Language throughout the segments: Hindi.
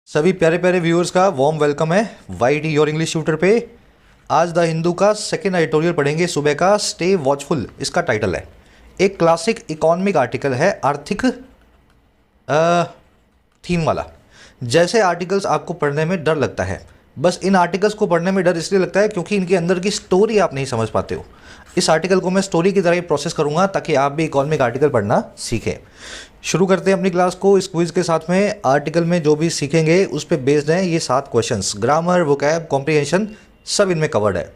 सभी प्यारे प्यारे व्यूअर्स का वार्म वेलकम है Y T your English tutor पे। आज द हिंदू का सेकेंड एडिटोरियल पढ़ेंगे सुबह का। स्टे वॉचफुल इसका टाइटल है। एक क्लासिक इकोनॉमिक आर्टिकल है, आर्थिक थीम वाला। जैसे आर्टिकल्स आपको पढ़ने में डर लगता है, बस इन आर्टिकल्स को पढ़ने में डर इसलिए लगता है क्योंकि इनके अंदर की स्टोरी आप नहीं समझ पाते हो। इस आर्टिकल को मैं स्टोरी की तरह ही प्रोसेस करूंगा ताकि आप भी इकोनॉमिक आर्टिकल पढ़ना सीखें। शुरू करते हैं अपनी क्लास को इस क्विज के साथ में। आर्टिकल में जो भी सीखेंगे उस पर बेस्ड हैं ये 7 क्वेश्चंस। ग्रामर, वोकैब, कॉम्प्रिहेंशन सब इनमें कवर्ड है।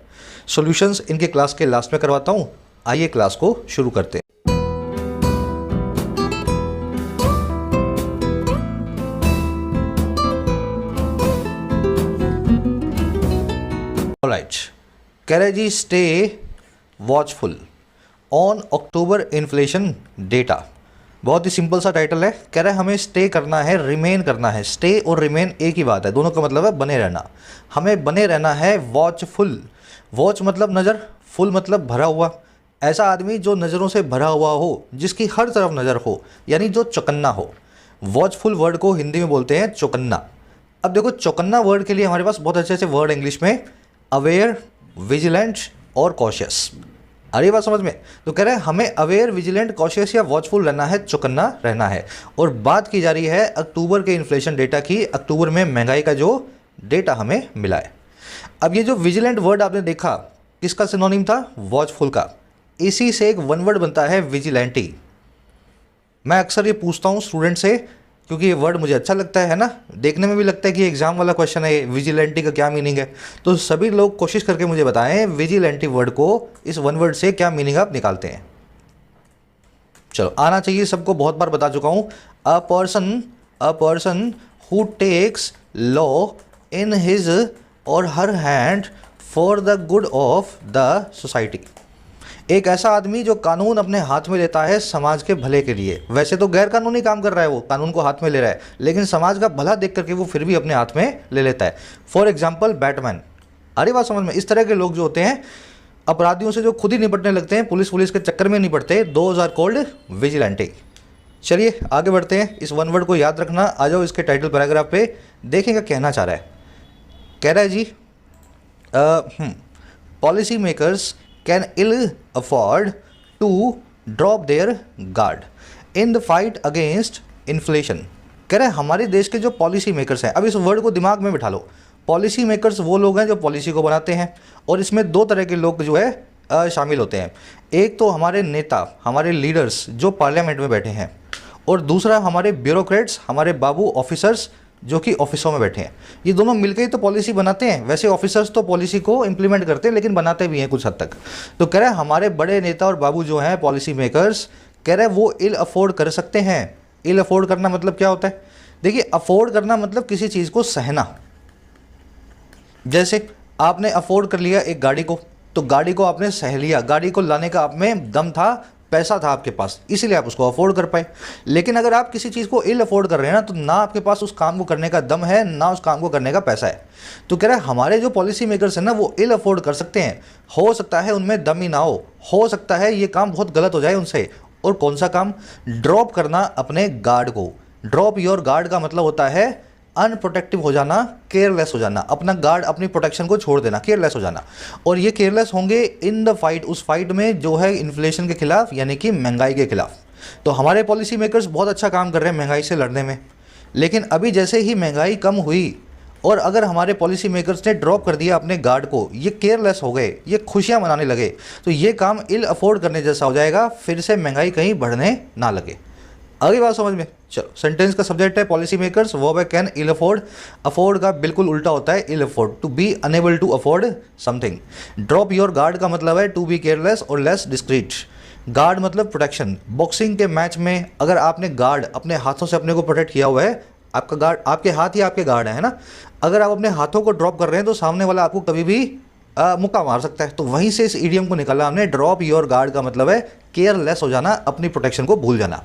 सॉल्यूशंस इनके क्लास के लास्ट में करवाता हूँ। आइए क्लास को शुरू करते हैं। ऑलराइट, कह रहे जी stay watchful on October inflation data. बहुत ही सिंपल सा टाइटल है। कह रहा है हमें स्टे करना है, रिमेन करना है। स्टे और रिमेन एक ही बात है, दोनों का मतलब है बने रहना। हमें बने रहना है वॉचफुल। वॉच मतलब नज़र, फुल मतलब भरा हुआ। ऐसा आदमी जो नज़रों से भरा हुआ हो, जिसकी हर तरफ नज़र हो, यानी जो चौकन्ना हो। वॉचफुल वर्ड को हिंदी में बोलते हैं चौकन्ना। अब देखो, चौकन्ना वर्ड के लिए हमारे पास बहुत अच्छे अच्छे वर्ड इंग्लिश में, अवेयर, विजिलेंट और कॉशियस। आ रही बात समझ में? तो कह रहे हैं हमें अवेयर, विजिलेंट, कॉशियस या वॉचफुल रहना है, चौकन्ना रहना है। और बात की जा रही है अक्टूबर के इन्फ्लेशन डेटा की। अक्टूबर में महंगाई का जो डेटा हमें मिला है। अब ये जो विजिलेंट वर्ड आपने देखा, किसका सिनोनिम था? वॉचफुल का। इसी से एक वन वर्ड बनता है विजिलेंटी। मैं अक्सर ये पूछता हूँ स्टूडेंट से क्योंकि ये वर्ड मुझे अच्छा लगता है ना, देखने में भी लगता है कि एग्जाम वाला क्वेश्चन है। विजिलेंटी का क्या मीनिंग है? तो सभी लोग कोशिश करके मुझे बताएं विजिलेंटी वर्ड को, इस वन वर्ड से क्या मीनिंग आप निकालते हैं। चलो, आना चाहिए सबको, बहुत बार बता चुका हूं। A person who takes law in his or her hand for the good of the society. एक ऐसा आदमी जो कानून अपने हाथ में लेता है समाज के भले के लिए। वैसे तो गैर कानूनी काम कर रहा है, वो कानून को हाथ में ले रहा है, लेकिन समाज का भला देख करके वो फिर भी अपने हाथ में ले लेता है। For example Batman. अरे बात समझ में? इस तरह के लोग जो होते हैं, अपराधियों से जो खुद ही निपटने लगते हैं, पुलिस के चक्कर में नहीं पड़ते, दोज आर कॉल्ड विजिलेंटी। चलिए आगे बढ़ते हैं। इस वन वर्ड को याद रखना। आ जाओ इसके टाइटल पैराग्राफ पे, देखें क्या कहना चाह रहा है। कह रहा है जी policy makers can ill afford to drop their guard in the fight against inflation। कह रहे हैं हमारे देश के जो पॉलिसी मेकर्स हैं, अब इस वर्ड को दिमाग में बिठा लो। पॉलिसी मेकर्स वो लोग हैं जो पॉलिसी को बनाते हैं, और इसमें दो तरह के लोग जो है शामिल होते हैं। एक तो हमारे नेता, हमारे लीडर्स जो पार्लियामेंट में बैठे हैं, और दूसरा हमारे ब्यूरोक्रेट्स, हमारे बाबू ऑफिसर्स जो कि ऑफिसों में बैठे हैं। ये दोनों मिलकर ही तो पॉलिसी बनाते हैं। वैसे ऑफिसर्स तो पॉलिसी को इम्प्लीमेंट करते हैं, लेकिन बनाते भी हैं कुछ हद तक। तो कह रहे हैं हमारे बड़े नेता और बाबू जो हैं पॉलिसी मेकर्स, कह रहे हैं वो इल अफोर्ड कर सकते हैं। इल अफोर्ड करना मतलब क्या होता है? देखिए, अफोर्ड करना मतलब किसी चीज़ को सहना। जैसे आपने अफोर्ड कर लिया एक गाड़ी को, तो गाड़ी को आपने सह लिया। गाड़ी को लाने का आप में दम था, पैसा था आपके पास, इसीलिए आप उसको अफोर्ड कर पाए। लेकिन अगर आप किसी चीज़ को इल अफोर्ड कर रहे हैं ना, तो ना आपके पास उस काम को करने का दम है, ना उस काम को करने का पैसा है। तो कह रहा है हमारे जो पॉलिसी मेकर्स हैं ना, वो इल अफोर्ड कर सकते हैं। हो सकता है उनमें दम ही ना हो सकता है ये काम बहुत गलत हो जाए उनसे। और कौन सा काम? ड्रॉप करना अपने गार्ड को। ड्रॉप योर गार्ड का मतलब होता है अनप्रोटेक्टिव हो जाना, केयरलेस हो जाना, अपना गार्ड, अपनी प्रोटेक्शन को छोड़ देना, केयरलेस हो जाना। और ये केयरलेस होंगे इन द फाइट, उस फाइट में जो है इन्फ्लेशन के खिलाफ, यानी कि महंगाई के खिलाफ। तो हमारे पॉलिसी मेकर्स बहुत अच्छा काम कर रहे हैं महंगाई से लड़ने में। लेकिन अभी जैसे ही महंगाई कम हुई और अगर हमारे पॉलिसी मेकर्स ने ड्रॉप कर दिया अपने गार्ड को, ये केयरलेस हो गए, ये खुशियाँ मनाने लगे, तो ये काम इल अफोर्ड करने जैसा हो जाएगा, फिर से महंगाई कहीं बढ़ने ना लगे। आगे बात समझ में? चलो, सेंटेंस का सब्जेक्ट है पॉलिसी मेकर्स, वर्ब है कैन इल अफोर्ड। अफोर्ड का बिल्कुल उल्टा होता है ill afford, to be unable to afford something. Drop your guard का मतलब है टू बी केयरलेस और लेस डिस्क्रीट। गार्ड मतलब प्रोटेक्शन। बॉक्सिंग के मैच में अगर आपने गार्ड अपने हाथों से अपने को प्रोटेक्ट किया हुआ है, आपका गार्ड, आपके हाथ ही आपके गार्ड है ना, अगर आप अपने हाथों को ड्रॉप कर रहे हैं तो सामने वाला आपको कभी भी मुक्का मार सकता है। तो वहीं से इस इडियम को निकाला हमने। ड्रॉप योर गार्ड का मतलब है केयरलेस हो जाना, अपनी प्रोटेक्शन को भूल जाना।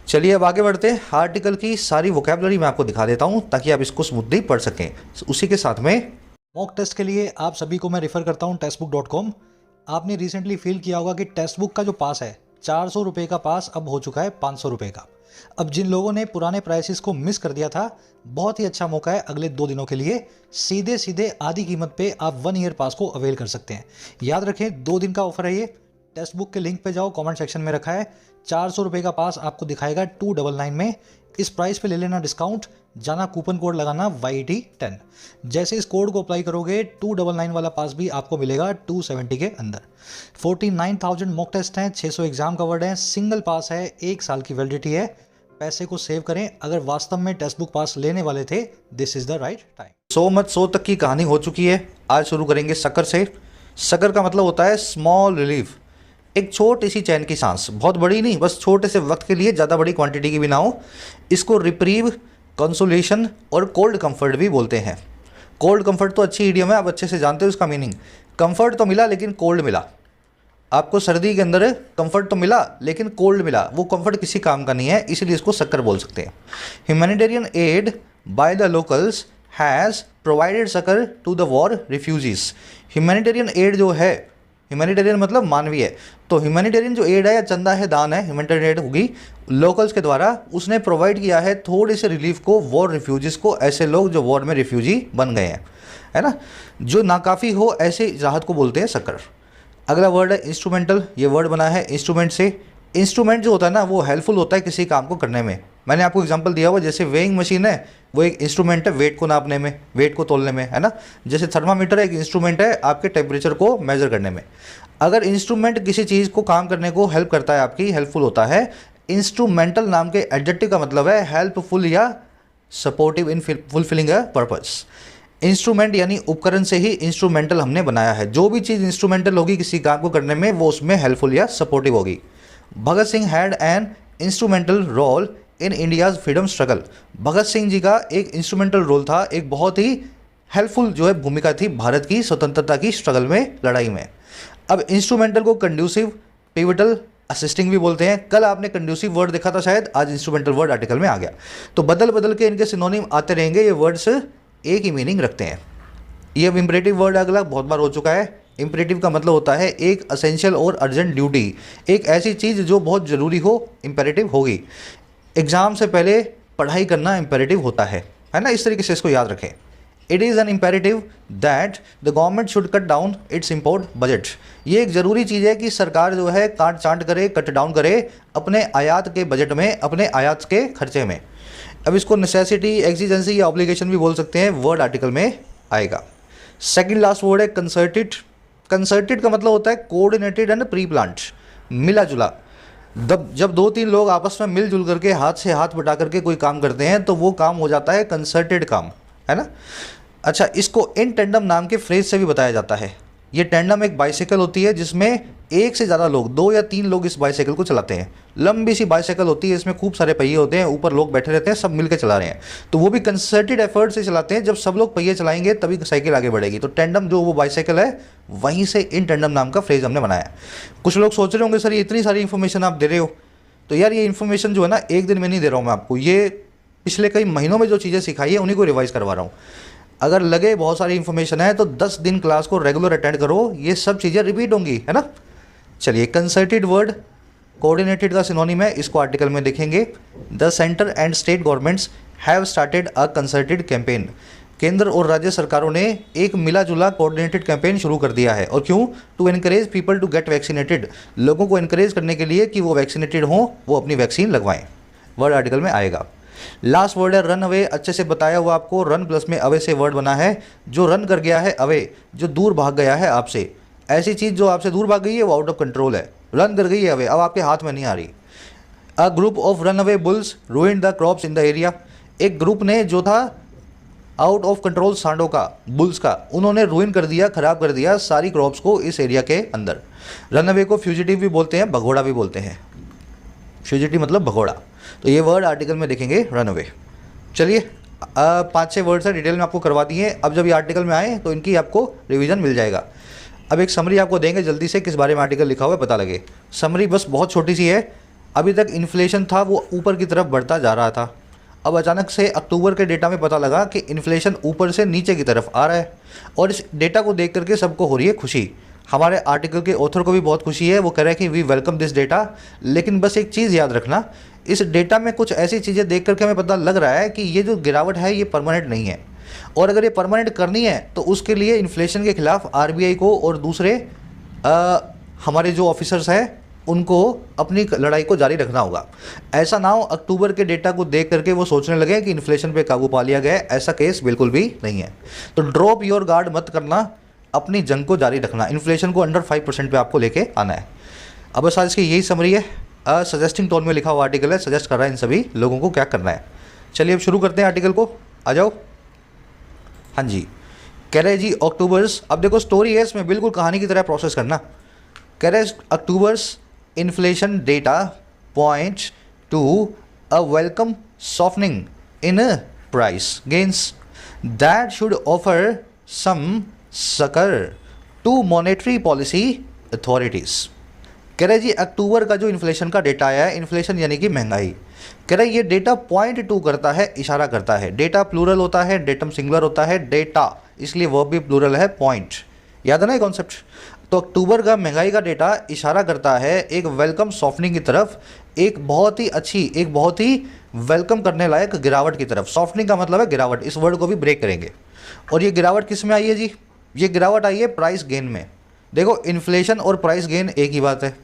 चलिए अब आगे बढ़ते हैं। आर्टिकल की सारी वोकैबुलरी मैं आपको दिखा देता हूं ताकि आप इसको स्मूथली पढ़ सकें। उसी के साथ में मॉक टेस्ट के लिए आप सभी को मैं रेफर करता हूं टेस्टबुक.com। आपने रिसेंटली फील किया होगा कि टेक्स्ट बुक का जो पास है, 400 रुपये का पास अब हो चुका है 500 रुपये का। अब जिन लोगों ने पुराने प्राइसेस को मिस कर दिया था, बहुत ही अच्छा मौका है अगले 2 दिनों के लिए। सीधे सीधे आधी कीमत पे आप 1 ईयर पास को अवेल कर सकते हैं। याद रखें 2 दिन का ऑफर है ये। टेक्स्ट बुक के लिंक पे जाओ, कमेंट सेक्शन में रखा है। 400 रुपये का पास आपको दिखाएगा 299 में। इस प्राइस पे ले लेना डिस्काउंट, जाना कूपन कोड लगाना YT10। जैसे इस कोड को अप्लाई करोगे 299 वाला पास भी आपको मिलेगा 270 के अंदर। 49,000 मॉक टेस्ट हैं, 600 एग्जाम कवर्ड हैं, सिंगल पास है, 1 साल की वैलिडिटी है। पैसे को सेव करें। अगर वास्तव में टेक्स्ट बुक पास लेने वाले थे, this is the right time. So much so तक की कहानी हो चुकी है। आज शुरू करेंगे सकर से। सकर का मतलब होता है स्मॉल रिलीफ, एक छोटी सी चैन की सांस, बहुत बड़ी नहीं, बस छोटे से वक्त के लिए, ज़्यादा बड़ी क्वांटिटी की भी ना हो। इसको रिप्रीव, कंसोलेशन और कोल्ड कंफर्ट भी बोलते हैं। कोल्ड कंफर्ट तो अच्छी इडियम है, आप अच्छे से जानते हो इसका मीनिंग। कंफर्ट तो मिला लेकिन कोल्ड मिला। आपको सर्दी के अंदर कंफर्ट तो मिला लेकिन कोल्ड मिला, वो कंफर्ट किसी काम का नहीं है, इसलिए इसको शक्कर बोल सकते हैं। Humanitarian aid by the locals has provided succour to the war refugees. Humanitarian aid जो है, ह्यूमैनिटेरियन मतलब मानवीय, तो ह्यूमैनिटेरियन जो एड है या चंदा है, दान है, ह्यूमैनिटेरियन एड होगी लोकल्स के द्वारा, उसने प्रोवाइड किया है थोड़े से रिलीफ को वॉर रिफ्यूजीज को, ऐसे लोग जो वॉर में रिफ्यूजी बन गए हैं, है ना, जो नाकाफ़ी हो, ऐसे राहत को बोलते हैं शक्कर। अगला वर्ड है इंस्ट्रूमेंटल। ये वर्ड बना है इंस्ट्रूमेंट से। इंस्ट्रूमेंट जो होता है ना, वो हेल्पफुल होता है किसी काम को करने में। मैंने आपको एग्जांपल दिया हुआ, जैसे वेइंग मशीन है, वो एक इंस्ट्रूमेंट है वेट को नापने में, वेट को तोलने में, है ना। जैसे थर्मामीटर एक इंस्ट्रूमेंट है आपके टेम्परेचर को मेजर करने में। अगर इंस्ट्रूमेंट किसी चीज़ को काम करने को हेल्प करता है, आपकी हेल्पफुल होता है, इंस्ट्रूमेंटल नाम के एडजेक्टिव का मतलब है हेल्पफुल या supportive in fulfilling a purpose. Instrument यानी उपकरण से ही इंस्ट्रूमेंटल हमने बनाया है। जो भी चीज़ इंस्ट्रूमेंटल होगी किसी काम को करने में, वो उसमें हेल्पफुल या सपोर्टिव होगी। Bhagat Singh had an instrumental role in India's freedom struggle. Bhagat Singh ji का एक इंस्ट्रूमेंटल रोल था, एक बहुत ही हेल्पफुल जो है भूमिका थी भारत की स्वतंत्रता की स्ट्रगल में, लड़ाई में। अब इंस्ट्रूमेंटल को कंड्यूसिव, पिवटल, असिस्टिंग भी बोलते हैं। कल आपने कंड्यूसिव वर्ड देखा था शायद, आज इंस्ट्रूमेंटल वर्ड आर्टिकल में आ गया। तो बदल बदल के इनके सिनोनिम आते रहेंगे, ये वर्ड्स एक ही मीनिंग रखते हैं। ये अब इम्परेटिव वर्ड अगला बहुत बार हो चुका है। इम्परेटिव का मतलब होता है एक असेंशियल और अर्जेंट ड्यूटी, एक ऐसी चीज़ जो बहुत ज़रूरी हो, इम्परेटिव होगी। एग्ज़ाम से पहले पढ़ाई करना इम्परेटिव होता है ना, इस तरीके से इसको याद रखें। It is an imperative that the government should cut down it's import budget. ये एक ज़रूरी चीज़ है कि सरकार जो है काट चांट करे, कट डाउन करे अपने आयात के बजट में, अपने आयात के खर्चे में। अब इसको नेसेसिटी, एक्जिजेंसी या ऑब्लिगेशन भी बोल सकते हैं, वर्ड आर्टिकल में आएगा। सेकंड लास्ट वर्ड है कंसर्टेड। कंसर्टेड का मतलब होता है कोऑर्डिनेटेड एंड प्री प्लान्ड, मिला जुला। जब 2-3 लोग आपस में मिलजुल करके हाथ से हाथ बटा करके कोई काम करते हैं तो वो काम हो जाता है कंसर्टेड काम, है ना। अच्छा, इसको इन टेंडम नाम के फ्रेज से भी बताया जाता है। ये टेंडम एक बाइसाइकिल होती है जिसमें एक से ज़्यादा लोग, 2 या 3 लोग इस बाइसाइकिल को चलाते हैं। लंबी सी बाइसाइकिल होती है, इसमें खूब सारे पहिए होते हैं, ऊपर लोग बैठे रहते हैं, सब मिलकर चला रहे हैं। तो वो भी कंसर्टेड एफर्ट से चलाते हैं। जब सब लोग पहिए चलाएंगे तभी साइकिल आगे बढ़ेगी। तो टेंडम जो वो बाइसाइकिल है, वहीं से इन टेंडम नाम का फ्रेज हमने बनाया। कुछ लोग सोच रहे होंगे सर ये इतनी सारी इन्फॉर्मेशन आप दे रहे हो, तो यार ये इन्फॉर्मेशन जो है ना, एक दिन में नहीं दे रहा हूँ मैं आपको, ये पिछले कई महीनों में जो चीज़ें सिखाई है उन्हीं को रिवाइज़ करवा रहा हूँ। अगर लगे बहुत सारी इन्फॉर्मेशन है तो 10 दिन क्लास को रेगुलर अटेंड करो, ये सब चीज़ें रिपीट होंगी, है ना। चलिए, कंसर्टेड वर्ड कोऑर्डिनेटेड का सिनोनिम है, इसको आर्टिकल में देखेंगे। The centre and state governments have started a concerted campaign. केंद्र और राज्य सरकारों ने एक मिला जुला कोऑर्डिनेटेड कैंपेन शुरू कर दिया है। और क्यों? To encourage people to get vaccinated, लोगों को एनकरेज करने के लिए कि वो वैक्सीनेटेड हों, वो अपनी वैक्सीन लगवाएं। वर्ड आर्टिकल में आएगा। लास्ट वर्ड है रन अवे। अच्छे से बताया हुआ आपको, रन प्लस में अवे से वर्ड बना है। जो रन कर गया है, अवे जो दूर भाग गया है आपसे, ऐसी चीज़ जो आपसे दूर भाग गई है वो आउट ऑफ कंट्रोल है। रन कर गई है अवे, अब आपके हाथ में नहीं आ रही। A group of run away bulls ruined the crops in the area. एक ग्रुप ने जो था आउट ऑफ कंट्रोल सांडों का, बुल्स का, उन्होंने रूइन कर दिया, खराब कर दिया सारी क्रॉप्स को इस एरिया के अंदर। रन अवे को फ्यूजिटिव भी बोलते हैं, भगोड़ा भी बोलते हैं। फ्यूजिटिव मतलब भगोड़ा। तो ये वर्ड आर्टिकल में देखेंगे, रन अवे। चलिए, 5-6 वर्ड्स है, डिटेल में आपको करवा दिए। अब जब ये आर्टिकल में आए तो इनकी आपको रिवीजन मिल जाएगा। अब एक समरी आपको देंगे जल्दी से, किस बारे में आर्टिकल लिखा हुआ है पता लगे। समरी बस बहुत छोटी सी है। अभी तक इन्फ्लेशन था वो ऊपर की तरफ बढ़ता जा रहा था। अब अचानक से अक्टूबर के डेटा में पता लगा कि इन्फ्लेशन ऊपर से नीचे की तरफ आ रहा है, और इस डेटा को देख करके सबको हो रही है खुशी। हमारे आर्टिकल के ऑथर को भी बहुत खुशी है, वो कह रहे हैं कि वी वेलकम दिस डेटा। लेकिन बस एक चीज़ याद रखना, इस डेटा में कुछ ऐसी चीज़ें देख करके हमें पता लग रहा है कि ये जो गिरावट है ये परमानेंट नहीं है, और अगर ये परमानेंट करनी है तो उसके लिए इन्फ्लेशन के खिलाफ आरबीआई को और दूसरे हमारे जो ऑफिसर्स हैं उनको अपनी लड़ाई को जारी रखना होगा। ऐसा ना हो अक्टूबर के डेटा को देख करके वो सोचने लगे कि इन्फ्लेशन पे काबू पा लिया गया है, ऐसा केस बिल्कुल भी नहीं है। तो ड्रॉप योर गार्ड मत करना, अपनी जंग को जारी रखना, इन्फ्लेशन को अंडर 5% पे आपको लेके आना है। अब बस आज इसकी यही समरी है, सजेस्टिंग टोन में लिखा हुआ आर्टिकल है, सजेस्ट कर रहा है इन सभी लोगों को क्या करना है। चलिए अब शुरू करते हैं आर्टिकल को, आ जाओ। हाँ जी, कह रहे जी अक्टूबर्स, अब देखो स्टोरी है इसमें, बिल्कुल कहानी की तरह प्रोसेस करना। कह रहे October's inflation data point to a welcome softening in price gains that should offer some succour to monetary policy authorities. कह रहे जी अक्टूबर का जो इन्फ्लेशन का डेटा आया है, इन्फ्लेशन यानी कि महंगाई, कह रहे ये डेटा पॉइंट टू करता है, इशारा करता है। डेटा प्लूरल होता है, डेटम सिंगुलर होता है, डेटा इसलिए वर्ब भी प्लूरल है, पॉइंट, याद है ना ये कॉन्सेप्ट। तो अक्टूबर का महंगाई का डेटा इशारा करता है एक वेलकम सॉफ्टनिंग की तरफ, एक बहुत ही अच्छी, एक बहुत ही वेलकम करने लायक गिरावट की तरफ। सॉफ्टनिंग का मतलब है गिरावट, इस वर्ड को भी ब्रेक करेंगे। और ये गिरावट किस में आई है जी? ये गिरावट आई है प्राइस गेन में। देखो इन्फ्लेशन और प्राइस गेन एक ही बात है,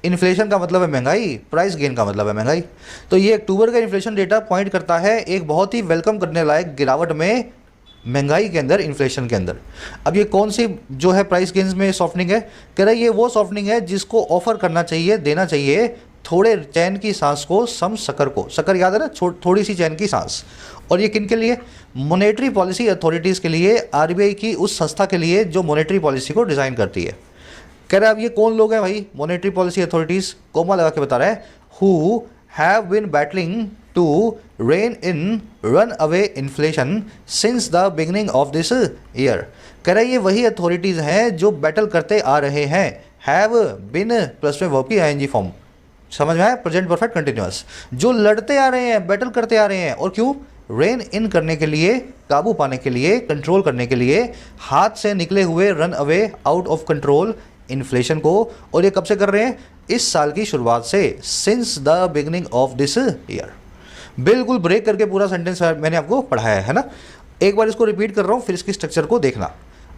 इन्फ्लेशन का मतलब है महंगाई, प्राइस गेन का मतलब है महंगाई। तो ये अक्टूबर का इन्फ्लेशन डेटा पॉइंट करता है एक बहुत ही वेलकम करने लायक गिरावट में, महंगाई के अंदर, इन्फ्लेशन के अंदर। अब ये कौन सी जो है प्राइस गेन्स में सॉफ्टनिंग है? कह रहा है ये वो सॉफ्टनिंग है जिसको ऑफर करना चाहिए, देना चाहिए थोड़े चैन की सांस को, सम सकर को। सकर याद है ना, थोड़ी सी चैन की सांस। और ये किन के लिए? मॉनेटरी पॉलिसी अथॉरिटीज़ के लिए, आरबीआई की उस संस्था के लिए जो मॉनेटरी पॉलिसी को डिज़ाइन करती है। कह रहा है अब ये कौन लोग हैं भाई? मॉनेटरी पॉलिसी अथॉरिटीज़, कोमा लगा के बता रहा है, who have been battling to rein in runaway inflation since the beginning of this year. कह रहा है ये वही अथॉरिटीज़ हैं जो बैटल करते आ रहे हैं। हैव बिन प्लस में वर्ब की आईएनजी फॉर्म, समझ में आया? प्रेजेंट परफेक्ट कंटिन्यूअस, जो लड़ते आ रहे हैं, बैटल करते आ रहे हैं। और क्यों? रेन इन करने के लिए, काबू पाने के लिए, कंट्रोल करने के लिए, हाथ से निकले हुए, run away, out of control inflation को। और ये कब से कर रहे हैं? इस साल की शुरुआत से, since the beginning of this year. बिल्कुल ब्रेक करके पूरा सेंटेंस मैंने आपको पढ़ाया है ना। एक बार इसको रिपीट कर रहा हूँ, फिर इसकी स्ट्रक्चर को देखना।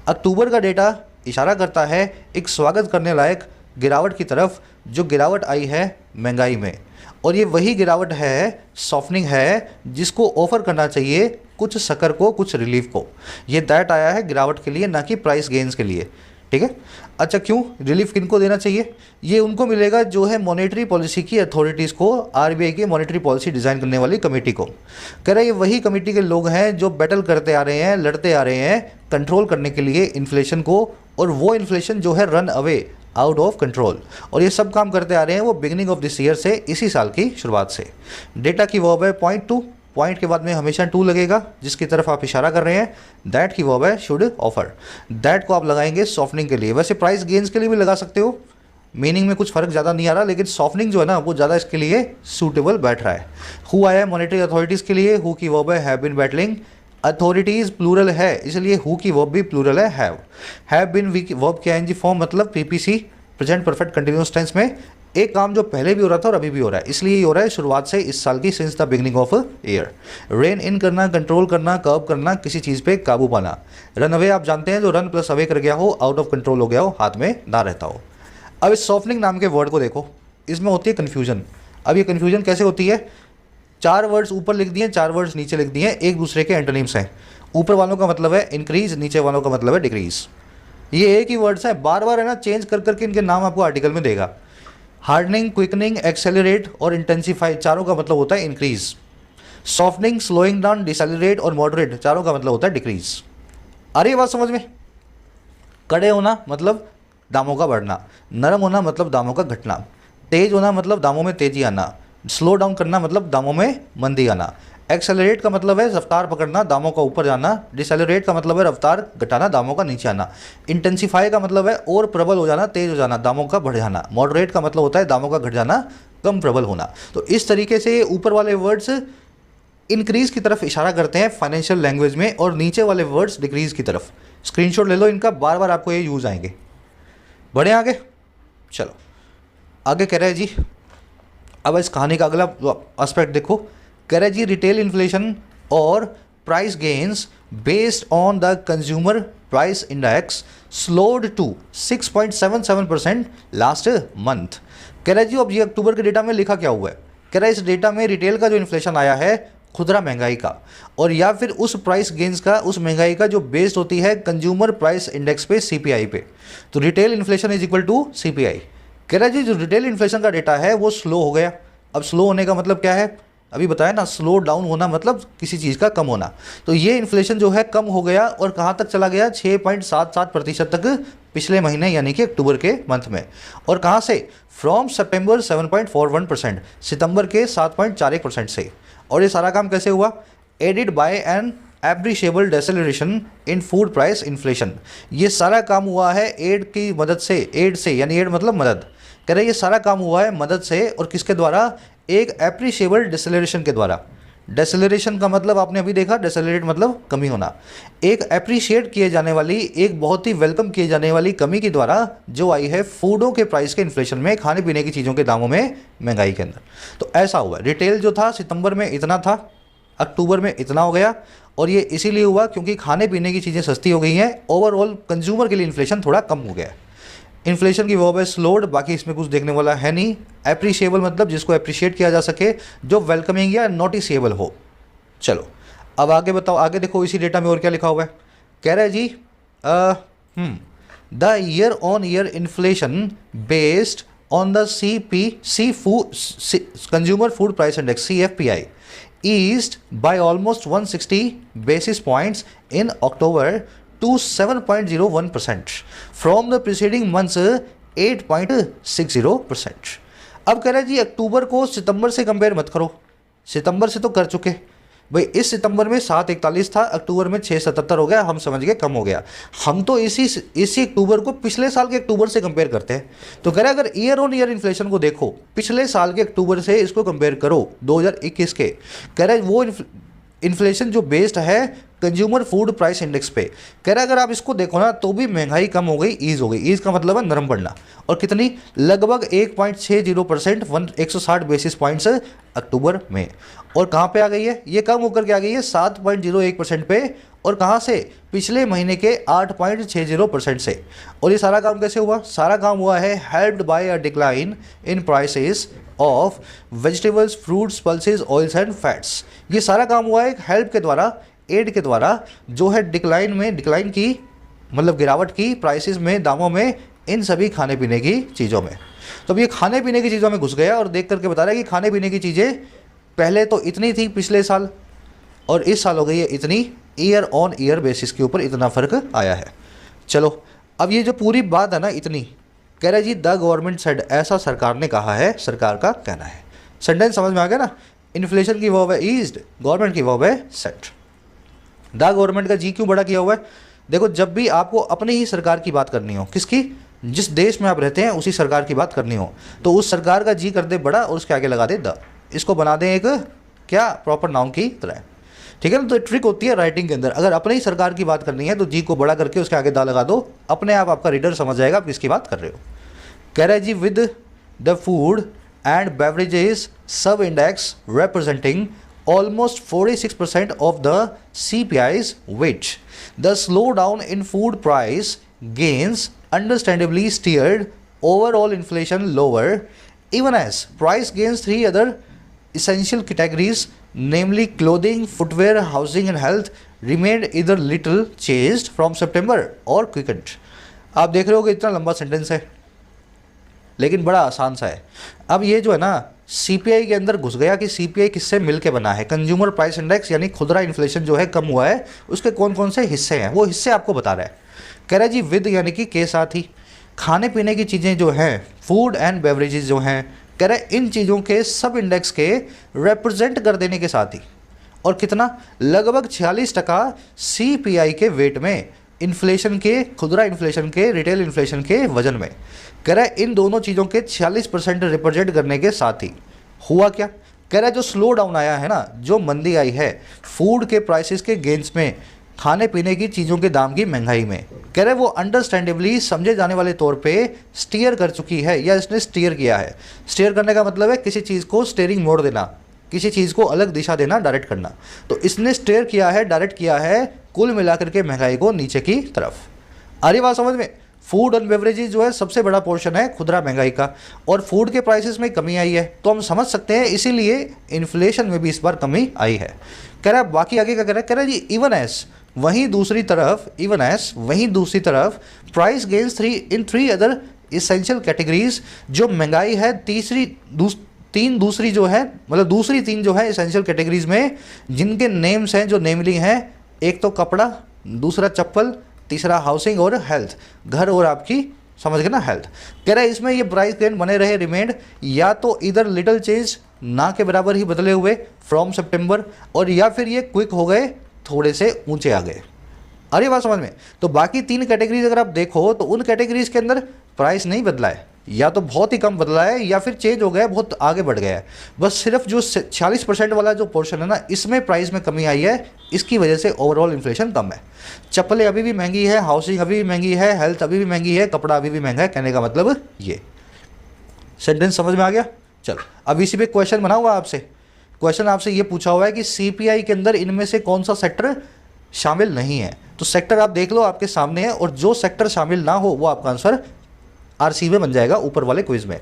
अक्टूबर का डेटा इशारा करता है एक स्वागत करने लायक गिरावट की तरफ, जो गिरावट आई है महंगाई में। और ये वही गिरावट है, सॉफ्टनिंग है, जिसको ऑफर करना चाहिए कुछ सकर को, कुछ रिलीफ को। ये दैट आया है गिरावट के लिए, ना कि प्राइस गेन्स के लिए, ठीक है। अच्छा, क्यों रिलीफ किनको देना चाहिए? ये उनको मिलेगा जो है मॉनेटरी पॉलिसी की अथॉरिटीज़ को, आरबीआई की मॉनेटरी पॉलिसी डिज़ाइन करने वाली कमेटी को। कह रहा है ये वही कमेटी के लोग हैं जो बैटल करते आ रहे हैं, लड़ते आ रहे हैं कंट्रोल करने के लिए इन्फ्लेशन को, और वो इन्फ्लेशन जो है run away, out of control. और ये सब काम करते आ रहे हैं वो बिगनिंग ऑफ दिस ईयर से, इसी साल की शुरुआत से। डेटा की वर्ब है पॉइंट टू, पॉइंट के बाद में हमेशा टू लगेगा जिसकी तरफ आप इशारा कर रहे हैं। दैट की वर्ब है शुड ऑफर, दैट को आप लगाएंगे सॉफ्टनिंग के लिए। वैसे प्राइस गेन्स के लिए भी लगा सकते हो, मीनिंग में कुछ फर्क ज़्यादा नहीं आ रहा, लेकिन सॉफ्टनिंग जो है ना वो ज़्यादा इसके लिए सूटेबल बैठ रहा है। हु आया है मॉनेटरी अथॉरिटीज़ के लिए, हु की वर्ब है have been battling, authorities plural है इसलिए हु की वर्ब भी प्लूरल है हैव बीन वर्ब की आईएनजी फॉर्म मतलब PPC, present perfect continuous tense में। एक काम जो पहले भी हो रहा था और अभी भी हो रहा है, इसलिए ये हो रहा है शुरुआत से, इस साल की, since the beginning of year. Rein in करना, कंट्रोल करना, कर्व करना, किसी चीज़ पे काबू पाना। रन अवे आप जानते हैं, जो रन प्लस अवे कर गया हो, आउट ऑफ कंट्रोल हो गया हो, हाथ में ना रहता हो। अब इस सॉफ्टनिंग नाम के वर्ड को देखो, इसमें होती है कन्फ्यूजन। अब ये कन्फ्यूजन कैसे होती है? 4 वर्ड्स ऊपर लिख दिए, 4 वर्ड्स नीचे लिख दिए, एक दूसरे के एंटोनिम्स हैं। ऊपर वालों का मतलब है इंक्रीज, नीचे वालों का मतलब है डिक्रीज। ये एक ही वर्ड्स हैं, बार बार है ना चेंज कर करके इनके नाम आपको आर्टिकल में देगा। हार्डनिंग, क्विकनिंग, एक्सेलरेट और इंटेंसिफाई, चारों का मतलब होता है increase. Softening, slowing down, decelerate और मॉडरेट, चारों का मतलब होता है डिक्रीज। आ रही है बात समझ में? कड़े होना मतलब दामों का बढ़ना, नरम होना मतलब दामों का घटना, तेज होना मतलब दामों में तेजी आना, स्लो डाउन करना मतलब दामों में मंदी आना, एक्सेलरेट का मतलब है रफ्तार पकड़ना, दामों का ऊपर जाना, डिसेलरेट का मतलब है रफ्तार घटाना, दामों का नीचे आना, इंटेंसिफाई का मतलब है और प्रबल हो जाना, तेज हो जाना, दामों का बढ़ जाना, मॉडरेट का मतलब होता है दामों का घट जाना, कम प्रबल होना। तो इस तरीके से ऊपर वाले वर्ड्स इंक्रीज की तरफ इशारा करते हैं फाइनेंशियल लैंग्वेज में, और नीचे वाले वर्ड्स डिक्रीज की तरफ। स्क्रीनशॉट ले लो इनका, बार बार आपको ये यूज आएंगे। बढ़े आगे, चलो आगे कह रहे हैं जी अब इस कहानी का अगला एस्पेक्ट देखो, कह रहा है जी रिटेल इन्फ्लेशन और price gains based on the consumer price index slowed to 6.77% last month. कह रहा है जी अब ये अक्टूबर के डेटा में लिखा क्या हुआ है, कह रहा है इस डेटा में रिटेल का जो इन्फ्लेशन आया है खुदरा महंगाई का, और या फिर उस प्राइस गेन्स का, उस महंगाई का जो बेस्ड होती है कंज्यूमर प्राइस इंडेक्स पे, सीपीआई पे। तो retail inflation is equal to CPI. कह रहा है जी जो रिटेल इन्फ्लेशन का डेटा है वो स्लो हो गया। अब स्लो होने का मतलब क्या है, अभी बताया ना, स्लो डाउन होना मतलब किसी चीज़ का कम होना। तो ये इन्फ्लेशन जो है कम हो गया और कहाँ तक चला गया, 6.77% तक पिछले महीने यानी कि अक्टूबर के मंथ में। और कहाँ से, फ्रॉम सितंबर 7.41%, सितंबर के 7.41% से। और ये सारा काम कैसे हुआ, aided by an appreciable deceleration in food price inflation. ये सारा काम हुआ है एड की मदद से, एड से यानी एड मतलब मदद। कह रहे ये सारा काम हुआ है मदद से, और किसके द्वारा, एक एप्रिशिएबल डिसेलरेशन के द्वारा। डिसेलरेशन का मतलब आपने अभी देखा, डिसेलरेट मतलब कमी होना। एक एप्रिशिएट किए जाने वाली, एक बहुत ही वेलकम किए जाने वाली कमी के द्वारा जो आई है फूडों के प्राइस के इन्फ्लेशन में, खाने पीने की चीज़ों के दामों में महंगाई के अंदर। तो ऐसा हुआ, रिटेल जो था सितंबर में इतना था, अक्टूबर में इतना हो गया। और ये इसीलिए हुआ क्योंकि खाने पीने की चीज़ें सस्ती हो गई हैं, ओवरऑल कंज्यूमर के लिए इन्फ्लेशन थोड़ा कम हो गया है। इन्फ्लेशन की वर्ब है स्लोड, बाकी इसमें कुछ देखने वाला है नहीं। एप्रिशिएबल मतलब जिसको एप्रिशिएट किया जा सके, जो वेलकमिंग या नोटिसेबल हो। चलो अब आगे बताओ, आगे देखो इसी डेटा में और क्या लिखा हुआ है। कह रहा है जी the year on year inflation based on the consumer food price index CFPI eased by almost 160 basis points in October to 7.01% from the preceding month's 8.60%। अब कह रहा है जी अक्टूबर को सितंबर से कंपेयर मत करो, सितंबर से तो कर चुके भाई। इस सितंबर में 7.41 था, अक्टूबर में 6.77 हो गया, हम समझ गए कम हो गया। हम तो इसी अक्टूबर को पिछले साल के अक्टूबर से कंपेयर करते हैं। तो कह रहा है अगर ईयर ऑन ईयर इन्फ्लेशन को देखो, पिछले साल के अक्टूबर से इसको कंपेयर करो 2021 के, कह रहा है वो इन्फ्लेशन जो बेस्ड है कंज्यूमर फूड प्राइस इंडेक्स पे, कह रहा है अगर आप इसको देखो ना तो भी महंगाई कम हो गई, ईज हो गई। ईज का मतलब है नरम पड़ना। और कितनी, लगभग 1.60%, 160 बेसिस पॉइंट्स अक्टूबर में। और कहाँ पे आ गई है, ये कम होकर के आ गई है 7.01% पे। और कहाँ से, पिछले महीने के 8.60% से। और ये सारा काम कैसे हुआ, सारा काम हुआ है helped bye a decline in prices of vegetables, fruits, pulses, oils and fats. ये सारा काम हुआ है हेल्प के द्वारा, एड के द्वारा, जो है डिक्लाइन की मतलब गिरावट की प्राइसेस में, दामों में, इन सभी खाने पीने की चीज़ों में। तो अब ये खाने पीने की चीज़ों में घुस गया और देख करके बता रहा है कि खाने पीने की चीज़ें पहले तो इतनी थी पिछले साल, और इस साल हो गई है इतनी। ईयर ऑन ईयर बेसिस के ऊपर इतना फ़र्क आया है। चलो अब ये जो पूरी बात है ना इतनी, कह रहा है जी द गवर्नमेंट सेड, ऐसा सरकार ने कहा है, सरकार का कहना है। सेंटेंस समझ में आ गया ना, इन्फ्लेशन की वर्ब है ईज्ड, गवर्नमेंट की वर्ब है सेड। द गवर्नमेंट का जी क्यों बड़ा किया हुआ है, देखो जब भी आपको अपनी ही सरकार की बात करनी हो, किसकी, जिस देश में आप रहते हैं उसी सरकार की बात करनी हो, तो उस सरकार का जी कर दे बड़ा और उसके आगे लगा दे द, इसको बना दें एक क्या, प्रॉपर नाउन की तरह। ठीक है ना, तो ट्रिक होती है राइटिंग के अंदर, अगर अपने ही सरकार की बात करनी है तो जी को बड़ा करके उसके आगे दा लगा दो, अपने आप आपका रीडर समझ जाएगा आप किसकी बात कर रहे हो। कह रहा है जी with the food and beverages sub index representing almost 46% of the CPI's weight. The slowdown in food price gains understandably steered overall inflation lower, even as price gains three other essential categories, namely clothing, footwear, housing and health, remained either little changed from September or quickened. आप देख रहे हो कि इतना लंबा सेंटेंस है लेकिन बड़ा आसान सा है। अब ये जो है ना सीपीआई के अंदर घुस गया कि सीपीआई किससे मिलके बना है, कंज्यूमर प्राइस इंडेक्स यानी खुदरा इन्फ्लेशन जो है कम हुआ है, उसके कौन कौन से हिस्से हैं वो हिस्से आपको बता रहा है। कह रहा है जी विद यानी कि के साथ ही, खाने पीने की चीज़ें जो हैं, फूड एंड बेवरेजेस जो हैं, कह रहा है इन चीज़ों के सब इंडेक्स के रिप्रेजेंट कर देने के साथ ही, और कितना, लगभग 46% सीपीआई के वेट में, इन्फ्लेशन के, खुदरा इन्फ्लेशन के, रिटेल इन्फ्लेशन के वजन में। कह रहा है इन दोनों चीज़ों के 46% रिप्रेजेंट करने के साथ ही हुआ क्या, कह रहा है जो स्लो डाउन आया है ना, जो मंदी आई है फूड के प्राइसेस के गेंस में, खाने पीने की चीज़ों के दाम की महंगाई में। कह रहे वो अंडरस्टैंडेबली समझे जाने वाले तौर पे स्टीयर कर चुकी है या इसने स्टीयर किया है। स्टीयर करने का मतलब है किसी चीज़ को स्टीयरिंग मोड़ देना, किसी चीज़ को अलग दिशा देना, डायरेक्ट करना। तो इसने स्टीयर किया है, डायरेक्ट किया है कुल मिलाकर के महंगाई को नीचे की तरफ। आ रही बात समझ में? फूड एंड बेवरेजेस जो है सबसे बड़ा पोर्शन है खुदरा महंगाई का, और फूड के प्राइसेस में कमी आई है, तो हम समझ सकते हैं इसीलिए इन्फ्लेशन में भी इस बार कमी आई है। कह रहा है बाकी आगे क्या कह रहा है जी, इवन एस वहीं दूसरी तरफ price gains in three other essential categories. जो महंगाई है तीन दूसरी जो है, मतलब दूसरी तीन जो है इसेंशियल कैटेगरीज में, जिनके नेम्स हैं, जो नेमली हैं, एक तो कपड़ा, दूसरा चप्पल, तीसरा हाउसिंग और हेल्थ, घर और आपकी समझ गए ना हेल्थ। कह रहा है इसमें ये प्राइस गेन बने रहे रिमेंड, या तो इधर लिटिल चेंज ना के बराबर ही बदले हुए फ्रॉम सितंबर, और या फिर ये क्विक हो गए, थोड़े से ऊंचे आ गए। अरे बात समझ में? तो बाकी तीन कैटेगरीज अगर आप देखो तो उन कैटेगरीज के अंदर प्राइस नहीं बदला है, या तो बहुत ही कम बदला है या फिर चेंज हो गया, बहुत आगे बढ़ गया है। बस सिर्फ जो 46% वाला जो पोर्शन है ना, इसमें प्राइस में कमी आई है, इसकी वजह से ओवरऑल इन्फ्लेशन कम है। चप्पलें अभी भी महंगी है, हाउसिंग अभी भी महंगी है, हेल्थ अभी भी महंगी है, कपड़ा अभी भी महंगा है। कहने का मतलब ये सेंटेंस समझ में आ गया? चलो अब इसी पे क्वेश्चन बना हुआ आपसे। क्वेश्चन आपसे ये पूछा हुआ है कि सीपीआई के अंदर इनमें से कौन सा सेक्टर शामिल नहीं है। तो सेक्टर आप देख लो आपके सामने है, और जो सेक्टर शामिल ना हो वो आपका आंसर आरसी में बन जाएगा ऊपर वाले क्विज में।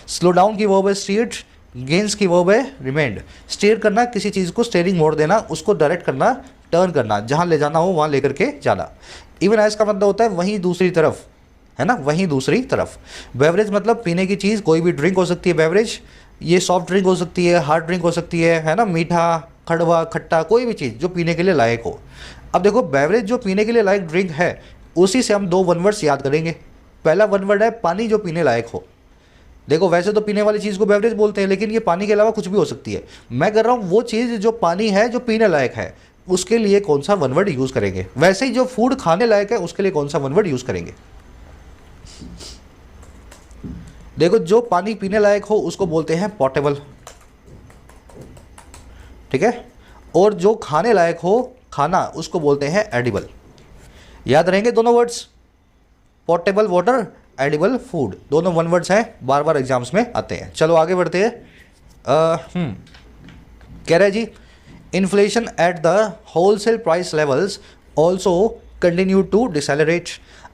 स्लो डाउन की वर्ब है स्टीयर्ड, गेन्स की वर्ब है रिमेंड। स्टीयर करना, किसी चीज़ को स्टीयरिंग मोड़ देना, उसको डायरेक्ट करना, टर्न करना, जहाँ ले जाना हो वहाँ लेकर के जाना। इवन एज का मतलब होता है वहीं दूसरी तरफ, है ना, वहीं दूसरी तरफ। बेवरेज मतलब पीने की चीज़, कोई भी ड्रिंक हो सकती है बेवरेज, ये सॉफ्ट ड्रिंक हो सकती है, हार्ड ड्रिंक हो सकती है ना, मीठा, कड़वा, खट्टा, कोई भी चीज़ जो पीने के लिए लायक हो। अब देखो बेवरेज जो पीने के लिए लायक ड्रिंक है, उसी से हम दो वन वर्ड्स याद करेंगे। पहला वन वर्ड है पानी, जो पीने लायक हो। देखो वैसे तो पीने वाली चीज़ को बेवरेज बोलते हैं, लेकिन ये पानी के अलावा कुछ भी हो सकती है। मैं कर रहा हूँ वो चीज़ जो पानी है, जो पीने लायक है, उसके लिए कौन सा वन वर्ड यूज़ करेंगे। वैसे ही जो फूड खाने लायक है, उसके लिए कौन सा वन वर्ड यूज़ करेंगे। देखो जो पानी पीने लायक हो उसको बोलते हैं पोर्टेबल, ठीक है, और जो खाने लायक हो खाना, उसको बोलते हैं एडिबल। याद रहेंगे दोनों words, portable water, edible food, दोनों वन वर्ड्स हैं, बार बार एग्जाम्स में आते हैं। चलो आगे बढ़ते हैं। कह रहे जी inflation at the wholesale price levels also continue to decelerate.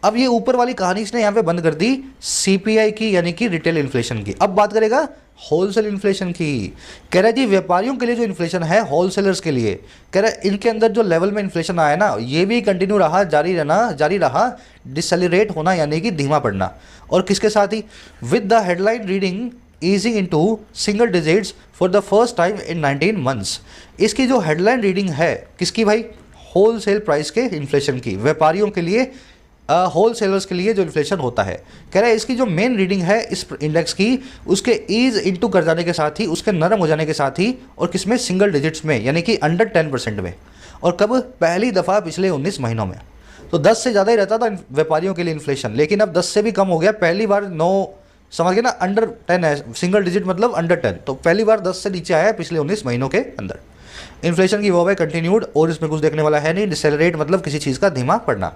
अब ये ऊपर वाली कहानी इसने यहाँ पे बंद कर दी सीपीआई की, यानी कि रिटेल इन्फ्लेशन की। अब बात करेगा होलसेल इन्फ्लेशन की। कह रहा है जी व्यापारियों के लिए जो इन्फ्लेशन है, होलसेलर्स के लिए, कह रहा है इनके अंदर जो लेवल में इन्फ्लेशन आया ना, ये भी कंटिन्यू रहा, जारी रहा, डिसेलरेट होना यानी कि धीमा पड़ना। और किसके साथ ही? With the headline reading easing into single digits for the first time in 19 months. इसकी जो हेडलाइन रीडिंग है किसकी भाई? होलसेल प्राइस के इन्फ्लेशन की, व्यापारियों के लिए, होलसेलर्स के लिए जो इन्फ्लेशन होता है। कह रहा है इसकी जो मेन रीडिंग है इस इंडेक्स की, उसके ईज इनटू कर जाने के साथ ही, उसके नरम हो जाने के साथ ही, और किसमें? सिंगल डिजिट्स में, यानी कि अंडर 10% में। और कब? पहली दफ़ा पिछले 19 महीनों में। तो 10 से ज़्यादा ही रहता था व्यापारियों के लिए इन्फ्लेशन, लेकिन अब 10 से भी कम हो गया। पहली बार 9, समझ गए ना, अंडर 10 है, सिंगल डिजिट मतलब अंडर 10, तो पहली बार 10 से नीचे आया है पिछले 19 महीनों के अंदर। इन्फ्लेशन की वर्ब है कंटिन्यूड, और इसमें कुछ देखने वाला है नहीं। डिसेलरेट मतलब किसी चीज़ का धीमा पड़ना।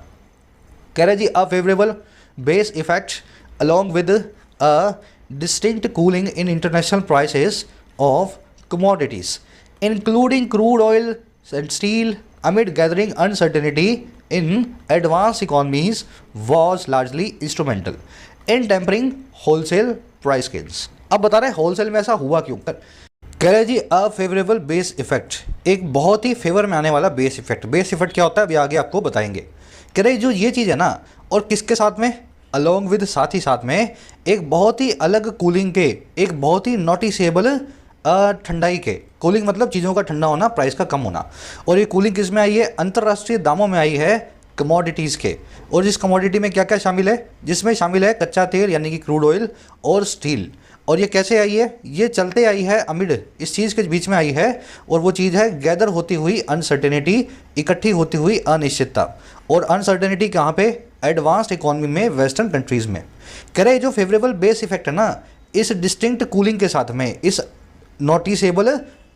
कह रहे जी a favourable base effect along with a distinct cooling in international prices of commodities including crude oil and steel amid gathering uncertainty in advance economies was largely instrumental in tempering wholesale price gains. अब बता रहे होलसेल में ऐसा हुआ क्यों। कह रहे जी अ फेवरेबल बेस इफेक्ट, एक बहुत ही फेवर में आने वाला बेस इफेक्ट। बेस इफेक्ट क्या होता है अभी आगे आपको बताएंगे। कह रहे जो ये चीज़ है ना, और किसके साथ में? अलॉन्ग विद, साथ ही साथ में एक बहुत ही अलग कूलिंग के, एक बहुत ही नोटिसेबल ठंडाई के। कूलिंग मतलब चीज़ों का ठंडा होना, प्राइस का कम होना। और ये कूलिंग किस में आई है? अंतर्राष्ट्रीय दामों में आई है, कमोडिटीज़ के। और जिस कमोडिटी में क्या क्या शामिल है? जिसमें शामिल है कच्चा तेल यानी कि क्रूड ऑयल और स्टील। और ये कैसे आई है? ये चलते आई है अमिड, इस चीज़ के बीच में आई है, और वो चीज़ है गैदर होती हुई अनसर्टेनिटी, इकट्ठी होती हुई अनिश्चितता। और अनसर्टेनिटी कहाँ पे? एडवांस्ड इकोनॉमी में, वेस्टर्न कंट्रीज़ में। कह रहे जो फेवरेबल बेस इफेक्ट है ना, इस डिस्टिंक्ट कूलिंग के साथ में, इस नोटिसेबल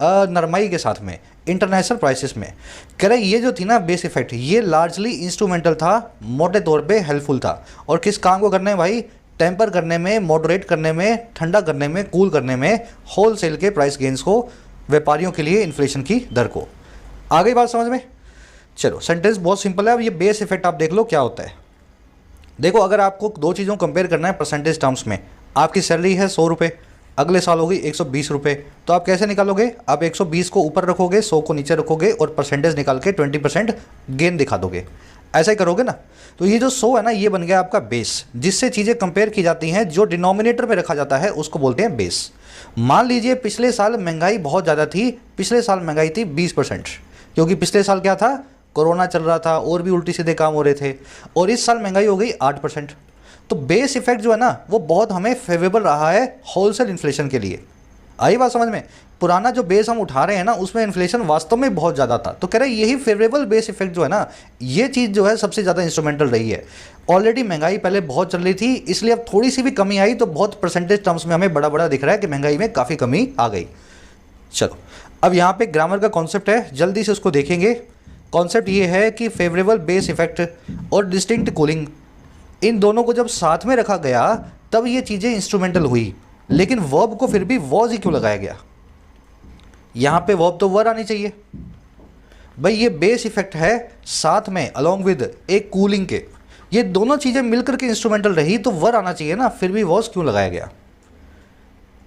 नरमाई के साथ में, इंटरनेशनल प्राइसेस में। कह रहे ये जो थी ना बेस इफेक्ट, ये लार्जली इंस्ट्रूमेंटल था, मोटे तौर पे हेल्पफुल था। और किस काम को करने भाई? टेम्पर करने में, मॉडरेट करने में, ठंडा करने में, कूल करने में होलसेल के प्राइस गेंस को, व्यापारियों के लिए इन्फ्लेशन की दर को। आ गई बात समझ में? चलो सेंटेंस बहुत सिंपल है। अब ये बेस इफेक्ट आप देख लो क्या होता है। देखो अगर आपको दो चीज़ों को कंपेयर करना है परसेंटेज टर्म्स में, आपकी सैलरी है 100 रुपये, अगले साल होगी 120 रुपये, तो आप कैसे निकालोगे? आप 120 को ऊपर रखोगे, 100 को नीचे रखोगे और परसेंटेज निकाल के 20% गेन दिखा दोगे। ऐसा ही करोगे ना? तो ये जो 100 है ना, ये बन गया आपका बेस, जिससे चीज़ें कंपेयर की जाती हैं, जो डिनोमिनेटर में रखा जाता है उसको बोलते हैं बेस। मान लीजिए पिछले साल महंगाई बहुत ज़्यादा थी, पिछले साल महंगाई थी 20%, क्योंकि पिछले साल क्या था? कोरोना चल रहा था और भी उल्टी सीधे काम हो रहे थे, और इस साल महंगाई हो गई 8%। तो बेस इफेक्ट जो है ना वो बहुत हमें फेवरेबल रहा है होलसेल इन्फ्लेशन के लिए। आई बात समझ में? पुराना जो बेस हम उठा रहे हैं ना उसमें इन्फ्लेशन वास्तव में बहुत ज़्यादा था, तो कह रहे हैं यही फेवरेबल बेस इफेक्ट जो है ना, ये चीज़ जो है सबसे ज़्यादा इंस्ट्रूमेंटल रही है। ऑलरेडी महंगाई पहले बहुत चल रही थी, इसलिए अब थोड़ी सी भी कमी आई तो बहुत परसेंटेज टर्म्स में हमें बड़ा बड़ा दिख रहा है कि महंगाई में काफ़ी कमी आ गई। चलो अब यहाँ पे ग्रामर का कॉन्सेप्ट है, जल्दी से उसको देखेंगे। कॉन्सेप्ट ये है कि फेवरेबल बेस इफेक्ट और डिस्टिंक्ट कूलिंग, इन दोनों को जब साथ में रखा गया तब ये चीज़ें इंस्ट्रूमेंटल हुई, लेकिन वर्ब को फिर भी वॉज ही क्यों लगाया गया? यहाँ पे वर्ब तो वर आनी चाहिए भाई। ये बेस इफेक्ट है साथ में अलोंग विद एक कूलिंग के, ये दोनों चीज़ें मिलकर के इंस्ट्रूमेंटल रही तो वर आना चाहिए ना, फिर भी वॉज क्यों लगाया गया?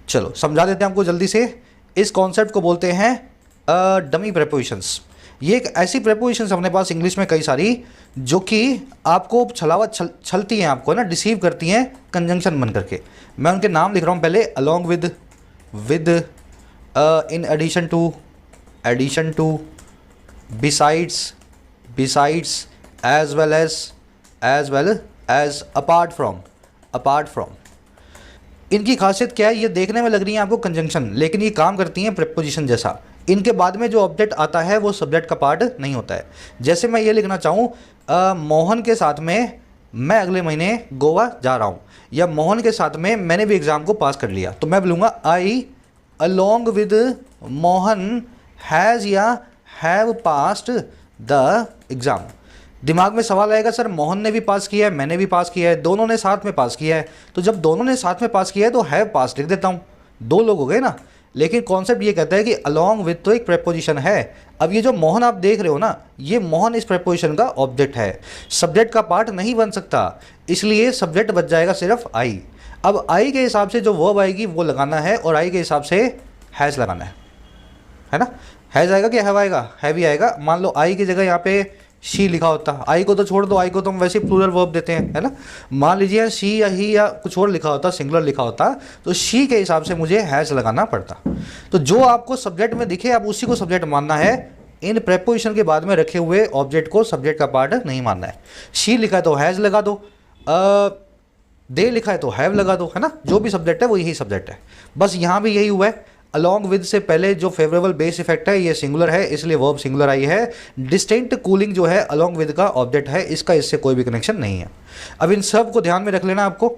चलो समझा देते हैं आपको जल्दी से। इस कॉन्सेप्ट को बोलते हैं डमी प्रेपोजिशंस। ये एक ऐसी प्रेपोजिशंस अपने पास इंग्लिश में कई सारी जो कि आपको छलती हैं, आपको ना डिसीव करती हैं कंजंक्शन बन करके। मैं उनके नाम लिख रहा हूँ पहले। Along with, with, in addition to, besides, as well as, apart from. इनकी खासियत क्या है? ये देखने में लग रही है आपको कंजंक्शन, लेकिन ये काम करती हैं प्रेपोजिशन जैसा। इनके बाद में जो ऑब्जेक्ट आता है वो सब्जेक्ट का पार्ट नहीं होता है। जैसे मैं ये लिखना चाहूँ मोहन के साथ में मैं अगले महीने गोवा जा रहा हूँ, या मोहन के साथ में मैंने भी एग्ज़ाम को पास कर लिया, तो मैं बोलूँगा आई अलोंग विद मोहन हैज़ या हैव पास्ड द एग्ज़ाम। दिमाग में सवाल आएगा सर मोहन ने भी पास किया है, मैंने भी पास किया है, दोनों ने साथ में पास किया है, तो जब दोनों ने साथ में पास किया है तो हैव पास लिख देता हूँ, दो लोग हो गए ना। लेकिन कॉन्सेप्ट ये कहता है कि अलोंग विद तो एक प्रेपोजिशन है। अब ये जो मोहन आप देख रहे हो ना, ये मोहन इस प्रेपोजिशन का ऑब्जेक्ट है, सब्जेक्ट का पार्ट नहीं बन सकता, इसलिए सब्जेक्ट बच जाएगा सिर्फ आई। अब आई के हिसाब से जो वर्ब आएगी वो लगाना है, और आई के हिसाब से हैज़ लगाना है ना। हैज़ आएगा कि हैव आएगा? हैव ही आएगा। मान लो आई की जगह यहाँ पे शी लिखा होता, आई को तो छोड़ दो, आई को तो हम वैसे प्लूरल वर्ब देते हैं, है ना। मान लीजिए शी या ही या कुछ और लिखा होता, सिंगुलर लिखा होता, तो शी के हिसाब से मुझे हैज़ लगाना पड़ता। तो जो आपको सब्जेक्ट में दिखे आप उसी को सब्जेक्ट मानना है, इन प्रेपोजिशन के बाद में रखे हुए ऑब्जेक्ट को सब्जेक्ट का पार्ट नहीं मानना है। शी लिखा है तो हैज़ लगा दो, दे लिखा है तो हैव लगा दो, है ना। जो भी सब्जेक्ट है वो यही सब्जेक्ट है। बस यहाँ भी यही हुआ है, अलोंग विद से पहले जो फेवरेबल बेस इफेक्ट है ये सिंगुलर है, इसलिए वर्ब सिंगुलर आई है। डिस्टिंक्ट कूलिंग जो है अलोंग विद का ऑब्जेक्ट है, इसका इससे कोई भी कनेक्शन नहीं है। अब इन सब को ध्यान में रख लेना, आपको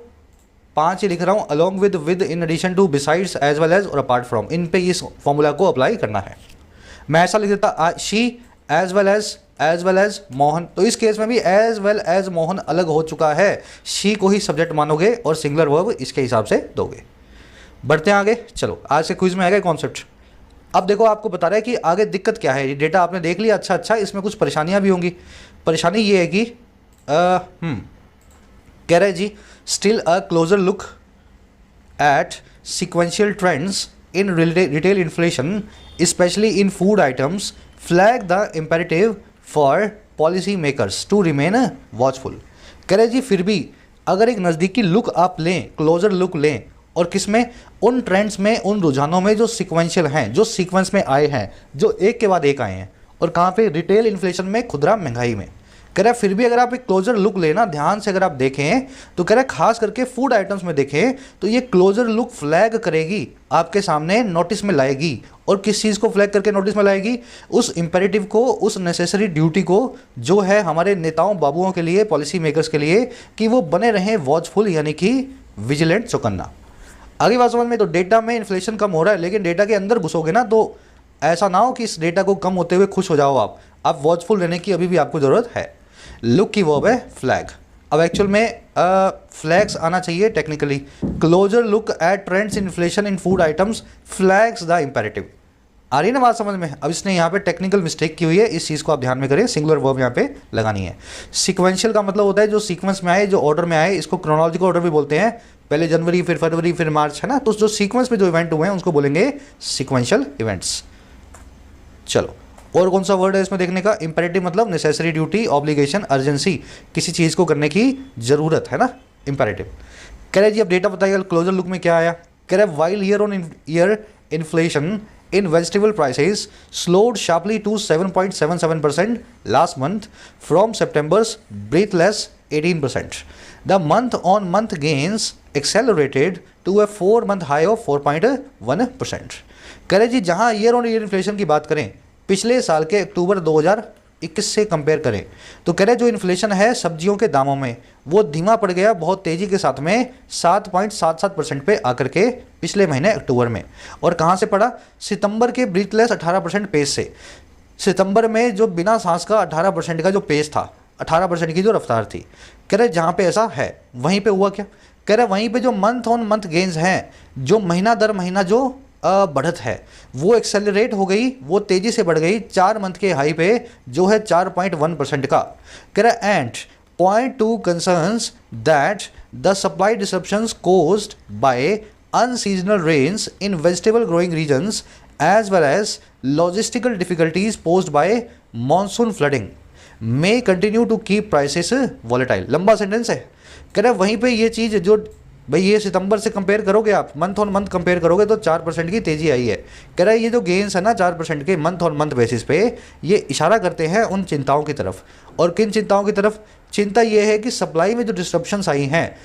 5 ही लिख रहा हूँ, along with, in addition to, besides, as well as और अपार्ट फ्रॉम। इन पे इस फॉर्मूला को अप्लाई करना है। मैं ऐसा लिख देता she as well as Mohan, तो इस केस में भी एज वेल एज मोहन अलग हो चुका है, शी को ही सब्जेक्ट मानोगे और सिंगुलर वर्ब इसके हिसाब से दोगे। बढ़ते हैं आगे। चलो आज के क्विज में आएगा कॉन्सेप्ट। अब देखो आपको बता रहा है कि आगे दिक्कत क्या है। ये डेटा आपने देख लिया, अच्छा, इसमें कुछ परेशानियां भी होंगी। परेशानी ये है कि कह रहे जी still a closer look at sequential trends in retail inflation especially in food items flag the imperative for policy makers to remain watchful. कह रहे जी फिर भी अगर एक नज़दीकी लुक आप लें, क्लोजर लुक लें, और किस में? उन ट्रेंड्स में, उन रुझानों में जो सीक्वेंशियल हैं, जो सीक्वेंस में आए हैं, जो एक के बाद एक आए हैं, और कहाँ पे? रिटेल इन्फ्लेशन में, खुदरा महंगाई में। कह रहा है फिर भी अगर आप एक क्लोजर लुक लेना, ध्यान से अगर आप देखें तो कह रहा है खास करके फूड आइटम्स में देखें तो ये क्लोजर लुक फ्लैग करेगी, आपके सामने नोटिस में लाएगी। और किस चीज़ को फ्लैग करके नोटिस में लाएगी? उस इम्पेरेटिव को, उस नेसेसरी ड्यूटी को जो है हमारे नेताओं बाबुओं के लिए, पॉलिसी मेकर्स के लिए, कि वो बने रहें वॉचफुल, यानी कि विजिलेंट, चौकन्ना। आगे बात समझ में। तो डेटा में इन्फ्लेशन कम हो रहा है, लेकिन डेटा के अंदर घुसोगे ना तो ऐसा ना हो कि इस डेटा को कम होते हुए खुश हो जाओ आप वॉचफुल रहने की अभी भी आपको ज़रूरत है। लुक की वर्ब है फ्लैग। अब एक्चुअल में फ्लैग्स आना चाहिए technically, closer look at trends inflation in food items flags the imperative. आ रही है ना बात समझ में? अब इसने यहाँ पे टेक्निकल मिस्टेक की हुई है, इस चीज़ को आप ध्यान में करें, सिंगुलर वर्ब यहाँ पे लगानी है। सीक्वेंशियल का मतलब होता है जो सीक्वेंस में आए, जो ऑर्डर में आए, इसको क्रोनोलॉजिकल ऑर्डर भी बोलते हैं, पहले जनवरी फिर फरवरी फिर मार्च, है ना। तो जो सीक्वेंस में जो इवेंट हुए हैं उसको बोलेंगे सीक्वेंशियल इवेंट्स। चलो और कौन सा वर्ड है इसमें देखने का? इंपेरेटिव मतलब नेसेसरी, ड्यूटी, ऑब्लिगेशन, अर्जेंसी, किसी चीज़ को करने की ज़रूरत है ना, इंपेरेटिव। कह रहे जी अब डेटा बताइए क्लोजर लुक में क्या आया। कह रहे while year on year inflation in vegetable prices slowed sharply to 7.77% last month from September's breathless 18%. The month-on-month gains accelerated to a 4-month high of 4.1%. कह रहे जी जहां ईयर ऑन ईयर इन्फ्लेशन की बात करें पिछले साल के अक्टूबर 2021 से कंपेयर करें तो कह रहे जो इन्फ्लेशन है सब्जियों के दामों में वो धीमा पड़ गया बहुत तेज़ी के साथ में 7.77% पे आकर के पिछले महीने अक्टूबर में। और कहाँ से पड़ा? सितंबर के ब्रीथलेस 18% पेस से। सितंबर में जो बिना सांस का 18% का जो पेस था, 18% की जो रफ्तार थी, कह रहे जहाँ पे ऐसा है वहीं पे हुआ क्या? कह रहे वहीं पे जो मंथ ऑन मंथ गेंस हैं, जो महीना दर महीना जो बढ़त है वो एक्सेलरेट हो गई, वो तेज़ी से बढ़ गई 4 मंथ के हाई पे जो है 4.1% का। कह रहे and point to concerns that the supply disruptions caused by unseasonal rains in vegetable growing regions as well as logistical difficulties posed by monsoon flooding may continue to keep prices volatile। लंबा सेंटेंस है। कह रहे वहीं पे ये चीज़ जो भाई ये सितंबर से कंपेयर करोगे आप, मंथ ऑन मंथ कंपेयर करोगे तो 4% की तेज़ी आई है। कह रहा है ये जो गेंस है ना 4% के मंथ ऑन मंथ बेसिस पे, ये इशारा करते हैं उन चिंताओं की तरफ। और किन चिंताओं की तरफ? चिंता ये है कि सप्लाई में जो डिस्ट्रप्शंस आई हैं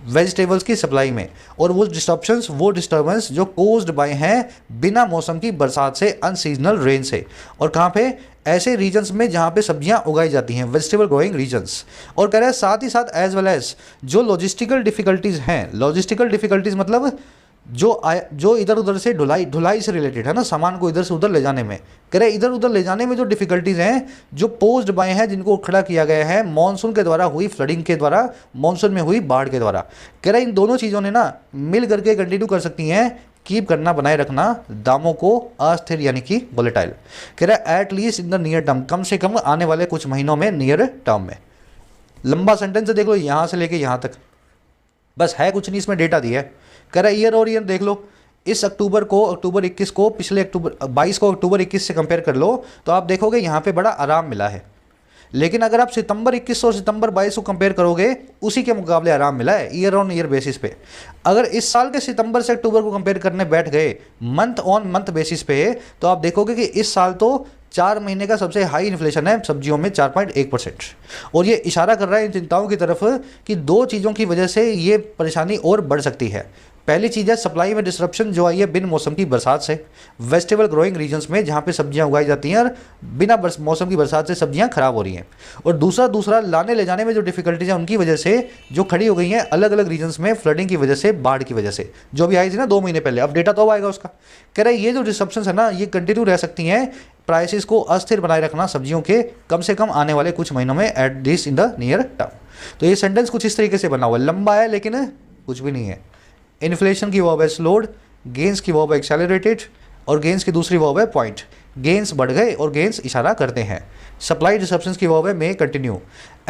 वेजिटेबल्स की सप्लाई में, और वो डिस्ट्रप्शंस, वो डिस्टर्बेंस जो कोज्ड बाय हैं बिना मौसम की बरसात से, अनसीजनल रेन से। और कहाँ पे? ऐसे रीजन्स में जहाँ पे सब्जियाँ उगाई जाती हैं, वेजिटेबल ग्रोइंग रीजन्स। और कह रहे हैं साथ ही साथ एज वेल एज जो लॉजिस्टिकल डिफ़िकल्टीज़ हैं, लॉजिस्टिकल डिफ़िकल्टीज़ मतलब जो इधर उधर से ढुलाई से रिलेटेड है ना, सामान को इधर से उधर ले जाने में। कह रहे इधर उधर ले जाने में जो डिफ़िकल्टीज़ हैं जो पोज्ड बाय हैं, जिनको खड़ा किया गया है मानसून के द्वारा हुई फ्लडिंग के द्वारा, मानसून में हुई बाढ़ के द्वारा। कह रहे इन दोनों चीज़ों ने ना मिल करके कंटिन्यू कर सकती हैं कीप करना, बनाए रखना दामों को अस्थिर यानी कि वोलेटाइल। कह रहा है at least in the near term, कम से कम आने वाले कुछ महीनों में, नियर टर्म में। लंबा सेंटेंस है, देख लो यहाँ से लेके यहाँ तक, बस है कुछ नहीं, इसमें डेटा दिया है। कह रहा है ईयर और ईयर देख लो, इस अक्टूबर को अक्टूबर 21 को पिछले अक्टूबर 22 को अक्टूबर 21 से कंपेयर कर लो तो आप देखोगे यहाँ पे बड़ा आराम मिला है। लेकिन अगर आप सितंबर 21 और सितंबर 22 को कंपेयर करोगे उसी के मुकाबले आराम मिला है ईयर ऑन ईयर बेसिस पे। अगर इस साल के सितंबर से अक्टूबर को कंपेयर करने बैठ गए मंथ ऑन मंथ बेसिस पे तो आप देखोगे कि इस साल तो 4 महीने का सबसे हाई इन्फ्लेशन है सब्जियों में 4.1%। और ये इशारा कर रहा है इन चिंताओं की तरफ कि 2 चीज़ों की वजह से ये परेशानी और बढ़ सकती है। पहली चीज़ है सप्लाई में डिस्रप्शन जो आई है बिन मौसम की बरसात से, वेजिटेबल ग्रोइंग रीजन्स में जहाँ पे सब्जियाँ उगाई जाती हैं और बिना मौसम की बरसात से सब्जियाँ खराब हो रही हैं। और दूसरा लाने ले जाने में जो डिफ़िकल्टीज हैं उनकी वजह से जो खड़ी हो गई हैं अलग अलग रीजन्स में फ्लडिंग की वजह से, बाढ़ की वजह से, जो भी आई थी ना 2 महीने पहले। अब डेटा तो आएगा उसका। कह रहा है ये जो डिस्रप्शन है ना ये कंटिन्यू रह सकती हैं, प्राइसेस को अस्थिर बनाए रखना सब्जियों के कम से कम आने वाले कुछ महीनों में, eight least in the near term. तो ये सेंटेंस कुछ इस तरीके से बना हुआ है, लंबा है लेकिन कुछ भी नहीं है। इन्फ्लेशन की वर्ब है स्लोड, गेंस की वर्ब है एक्सेलरेटेड, और गेंस की दूसरी वर्ब है पॉइंट। गेंस बढ़ गए और गेंस इशारा करते हैं। सप्लाई डिसरप्शंस की वर्ब है may continue,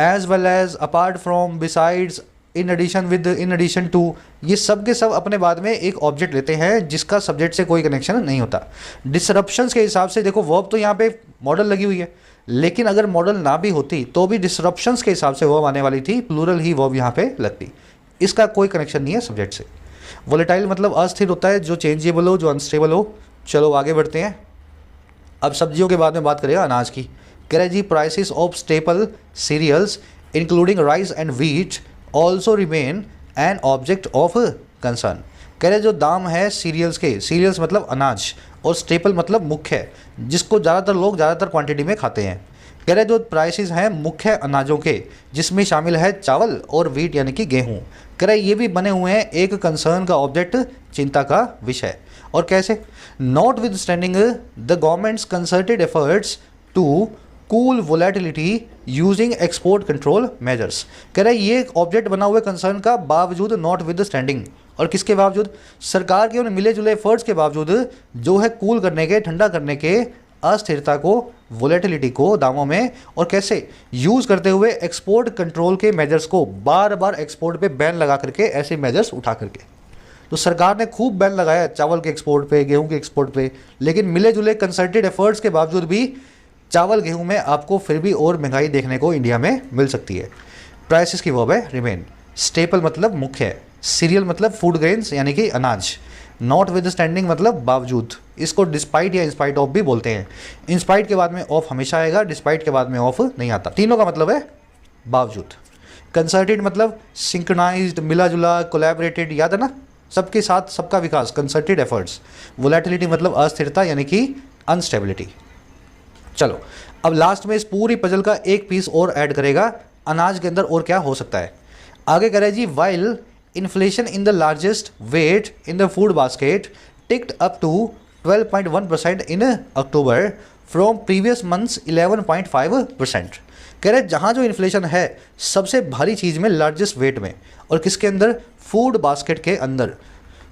as well as, apart from, besides, in addition with, in addition to, ये सब के सब अपने बाद में एक ऑब्जेक्ट लेते हैं जिसका सब्जेक्ट से कोई कनेक्शन नहीं होता। डिसरप्शंस के हिसाब से देखो वर्ब तो यहाँ पे मॉडल लगी हुई है, लेकिन अगर मॉडल ना भी होती तो भी डिसरप्शंस के हिसाब से वर्ब आने वाली थी, प्लूरल ही वर्ब यहाँ पे लगती। इसका कोई कनेक्शन नहीं है सब्जेक्ट से। वोलेटाइल मतलब अस्थिर होता है, जो चेंजेबल हो, जो अनस्टेबल हो। चलो आगे बढ़ते हैं। अब सब्जियों के बाद में बात करेगा अनाज की। कह रहे जी prices of staple cereals including rice and wheat also remain an object of concern. कह रहे जो दाम है सीरियल्स के, सीरियल्स मतलब अनाज, और स्टेपल मतलब मुख्य, जिसको ज़्यादातर लोग ज़्यादातर क्वांटिटी में खाते हैं। कह रहे जो प्राइसेस हैं मुख्य अनाजों के, जिसमें शामिल है चावल और वीट यानी कि गेहूँ, कह रहे ये भी बने हुए हैं एक कंसर्न का ऑब्जेक्ट, चिंता का विषय। और कैसे? Notwithstanding the government's concerted efforts to cool volatility using export control measures. कह रहा है ये एक ऑब्जेक्ट बना हुआ कंसर्न का बावजूद, नॉट विद स्टैंडिंग, और किसके बावजूद? सरकार के उन मिले जुले एफर्ट्स के बावजूद जो है कूल करने के, ठंडा करने के अस्थिरता को, वोलेटिलिटी को दामों में, और कैसे? यूज़ करते हुए एक्सपोर्ट कंट्रोल के मेजर्स को, बार बार एक्सपोर्ट पे बैन लगा करके, ऐसे मेजर्स उठा करके। तो सरकार ने खूब बैन लगाया चावल के एक्सपोर्ट पे, गेहूं के एक्सपोर्ट पे, लेकिन मिले जुले कंसल्टेड एफर्ट्स के बावजूद भी चावल गेहूं में आपको फिर भी और महंगाई देखने को इंडिया में मिल सकती है। प्राइसेस की वर्ब है रिमेन। स्टेपल मतलब मुख्य है, सीरियल मतलब फूड ग्रेन्स यानी कि अनाज, नॉट विद स्टैंडिंग मतलब बावजूद, इसको डिस्पाइट या इंस्पाइट ऑफ भी बोलते हैं। इंस्पाइट के बाद में ऑफ हमेशा आएगा, डिस्पाइट के बाद में ऑफ नहीं आता, तीनों का मतलब है बावजूद। कंसर्टेड मतलब सिंक्रोनाइज्ड, मिला जुला, कोलैबोरेटेड, याद है ना, सबके साथ सबका विकास, कंसर्टेड एफर्ट्स। वोलेटिलिटी मतलब अस्थिरता यानी कि अनस्टेबिलिटी। चलो अब लास्ट में इस पूरी पजल का एक पीस और ऐड करेगा, अनाज के अंदर और क्या हो सकता है। आगे कह रहे जी, while inflation in the largest weight in the food basket ticked up to 12.1% in October from previous months 11.5%। कह रहे जहाँ जो इन्फ्लेशन है सबसे भारी चीज़ में, लार्जेस्ट वेट में, और किसके अंदर? फूड बास्केट के अंदर।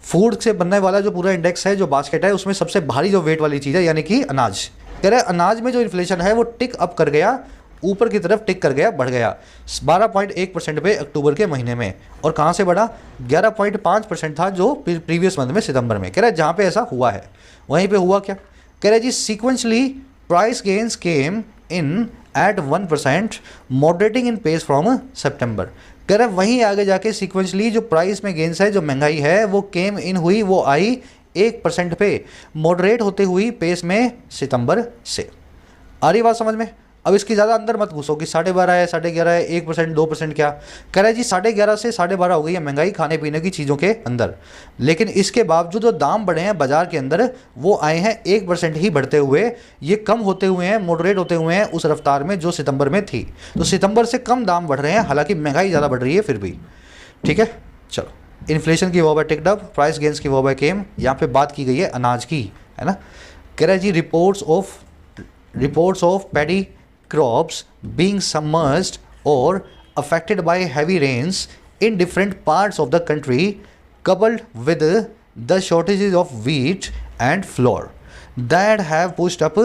फूड से बनने वाला जो पूरा इंडेक्स है, जो बास्केट है, उसमें सबसे भारी जो वेट वाली चीज़ है यानी कि अनाज। कह रहे अनाज में जो इन्फ्लेशन है वो टिक अप कर गया, ऊपर की तरफ टिक कर गया, बढ़ गया 12.1% पे अक्टूबर के महीने में। और कहाँ से बढ़ा? 11.5% था जो प्रीवियस मंथ में, सितंबर में। कह रहे जहाँ पे ऐसा हुआ है वहीं पे हुआ क्या? कह रहे जी, sequentially price gains came in at 1%, moderating in pace from September. कह रहे वहीं आगे जाके सीक्वेंशली जो प्राइस में गेन्स है, जो महंगाई है, वो केम इन हुई, वो आई 1% पे, मॉडरेट होते हुई पेस में सितंबर से। आ रही बात समझ में? अब इसकी ज़्यादा अंदर मत घुसो कि 12.5 है, 11.5 है, 1%, 2%, क्या कह रहा है जी? 11.5 से 12.5 हो गई है महंगाई खाने पीने की चीज़ों के अंदर, लेकिन इसके बावजूद जो दाम बढ़े हैं बाजार के अंदर वो आए हैं 1% ही बढ़ते हुए। ये कम होते हुए हैं, मॉडरेट होते हुए हैं उस रफ्तार में जो सितंबर में थी। तो सितंबर से कम दाम बढ़ रहे हैं, हालांकि महंगाई ज़्यादा बढ़ रही है फिर भी। ठीक है, चलो इन्फ्लेशन की वर्ब है टिक्ड अप, प्राइस गेन्स की वर्ब है केम। यहाँ पे बात की गई है अनाज की, है ना। कह रहा है जी, reports of paddy crops being submerged or affected by heavy rains in different parts of the country, coupled with the shortages of wheat and flour that have pushed up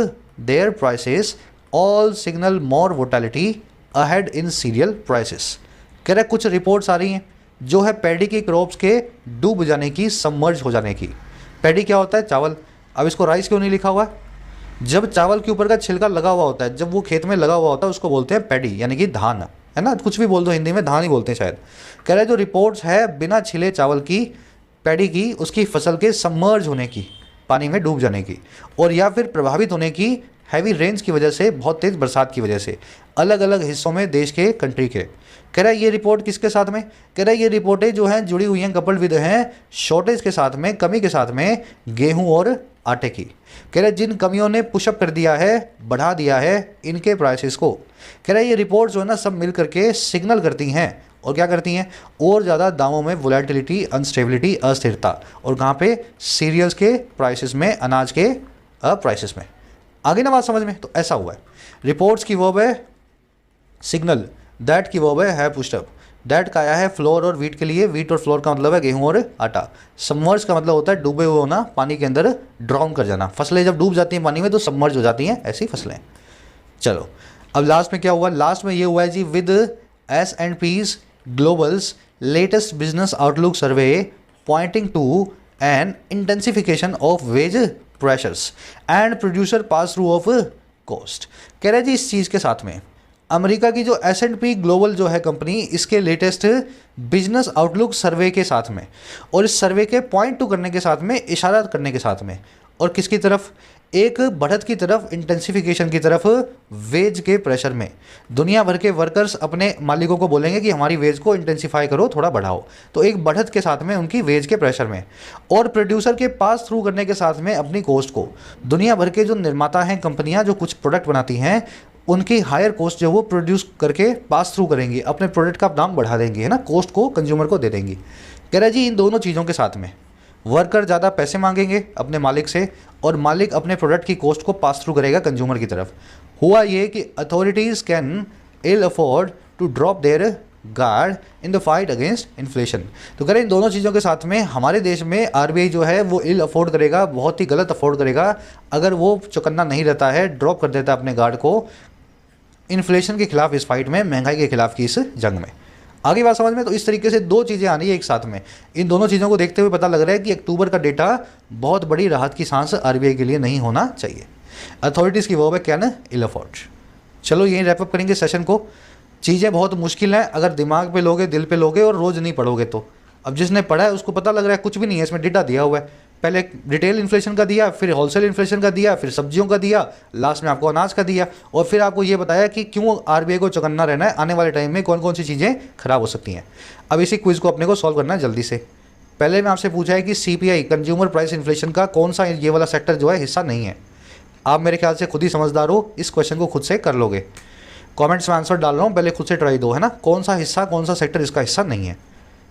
their prices, all signal more volatility ahead in cereal prices। कह रहे कुछ रिपोर्ट्स आ रही हैं जो है पैडी की क्रॉप्स के डूब जाने की, सबमर्ज हो जाने की। पैडी क्या होता है? चावल। अब इसको राइस क्यों नहीं लिखा हुआ? जब चावल के ऊपर का छिलका लगा हुआ होता है, जब वो खेत में लगा हुआ होता है, उसको बोलते हैं पैडी यानी कि धान, है ना। कुछ भी बोल दो, हिंदी में धान ही बोलते हैं शायद। कह रहे जो रिपोर्ट्स है बिना छिले चावल की, पैडी की, उसकी फसल के सबमर्ज होने की, पानी में डूब जाने की, और या फिर प्रभावित होने की हैवी रेंज की वजह से, बहुत तेज़ बरसात की वजह से, अलग अलग हिस्सों में देश के, कंट्री के। कह रहा है ये रिपोर्ट किसके साथ में? कह रहा है ये रिपोर्टें जो हैं जुड़ी हुई हैं, कपल्ड विद हैं शॉर्टेज के साथ में, कमी के साथ में, गेहूं और आटे की। कह रहा है जिन कमियों ने पुशअप कर दिया है, बढ़ा दिया है इनके प्राइसेस को। कह रहा है ये रिपोर्ट जो है ना सब मिल करके सिग्नल करती हैं, और क्या करती हैं? और ज़्यादा दामों में वोलेटिलिटी, अनस्टेबिलिटी, अस्थिरता। और कहाँ पे? सीरियल्स के प्राइसेस में, अनाज के प्राइसेस में। आगे ना बात समझ में? तो ऐसा हुआ है। रिपोर्ट्स की वर्ब है सिग्नल, दैट की वर्ब है पुश्ड अप। दैट का आया है फ्लोर और वीट के लिए, वीट और फ्लोर का मतलब है गेहूं और आटा। सबमर्ज का मतलब होता है डूबे हुए होना, पानी के अंदर ड्राउन कर जाना। फसलें जब डूब जाती हैं पानी में तो सबमर्ज हो जाती हैं, ऐसी फसलें। चलो अब लास्ट में क्या हुआ? लास्ट में ये हुआ है जी, with S&P's Global's latest business outlook survey pointing to an intensification of wage pressures and producer pass through of cost. कह रहे जी इस चीज़ के साथ में अमेरिका की जो S&P ग्लोबल जो है कंपनी, इसके लेटेस्ट बिजनेस आउटलुक सर्वे के साथ में, और इस सर्वे के पॉइंट टू करने के साथ में, इशारा करने के साथ में, और किसकी तरफ? एक बढ़त की तरफ, इंटेंसिफिकेशन की तरफ, वेज के प्रेशर में। दुनिया भर के वर्कर्स अपने मालिकों को बोलेंगे कि हमारी वेज को इंटेंसिफाई करो, थोड़ा बढ़ाओ, तो एक बढ़त के साथ में उनकी वेज के प्रेशर में, और प्रोड्यूसर के पास थ्रू करने के साथ में अपनी कॉस्ट को। दुनिया भर के जो निर्माता हैं, कंपनियां जो कुछ प्रोडक्ट बनाती हैं, उनकी हायर कॉस्ट जो वो प्रोड्यूस करके पास थ्रू करेंगी, अपने प्रोडक्ट का दाम बढ़ा देंगी, है ना, कॉस्ट को कंज्यूमर को दे देंगी। कह रहा है जी इन दोनों चीज़ों के साथ में वर्कर ज़्यादा पैसे मांगेंगे अपने मालिक से और मालिक अपने प्रोडक्ट की कॉस्ट को पास थ्रू करेगा कंज्यूमर की तरफ। हुआ ये कि authorities can ill afford to drop their guard in the fight against inflation. तो करें इन दोनों चीज़ों के साथ में हमारे देश में आरबीआई जो है वो इल अफोर्ड करेगा, बहुत ही गलत अफोर्ड करेगा अगर वो चौकन्ना नहीं रहता है, ड्रॉप कर देता है अपने गार्ड को इन्फ्लेशन के खिलाफ इस फाइट में, महंगाई के खिलाफ की इस जंग में। आगे बात समझ में? तो इस तरीके से दो चीज़ें आ रही है एक साथ में। इन दोनों चीज़ों को देखते हुए पता लग रहा है कि अक्टूबर का डेटा बहुत बड़ी राहत की सांस आरबीआई के लिए नहीं होना चाहिए। अथॉरिटीज़ की वर्ब है कैन इल अफोर्ड। चलो यही रैपअप करेंगे सेशन को। चीज़ें बहुत मुश्किल हैं अगर दिमाग पे लोगे, दिल पे लोगे और रोज़ नहीं पढ़ोगे तो। अब जिसने पढ़ा है उसको पता लग रहा है कुछ भी नहीं है इसमें, डेटा दिया हुआ है। पहले रिटेल इन्फ्लेशन का दिया, फिर होलसेल इन्फ्लेशन का दिया, फिर सब्जियों का दिया, लास्ट में आपको अनाज का दिया और फिर आपको ये बताया कि क्यों आरबीआई को चौकन्ना रहना है, आने वाले टाइम में कौन कौन सी चीज़ें खराब हो सकती हैं। अब इसी क्विज को अपने को सॉल्व करना है जल्दी से। पहले मैं आपसे पूछा है कि सीपीआई कंज्यूमर प्राइस इन्फ्लेशन का कौन सा ये वाला सेक्टर जो है हिस्सा नहीं है। आप मेरे ख्याल से खुद ही समझदार हो, इस क्वेश्चन को खुद से कर लोगे। कमेंट्स में आंसर डाल रहा हूँ, पहले खुद से ट्राई दो, है ना। कौन सा हिस्सा, कौन सा सेक्टर इसका हिस्सा नहीं है।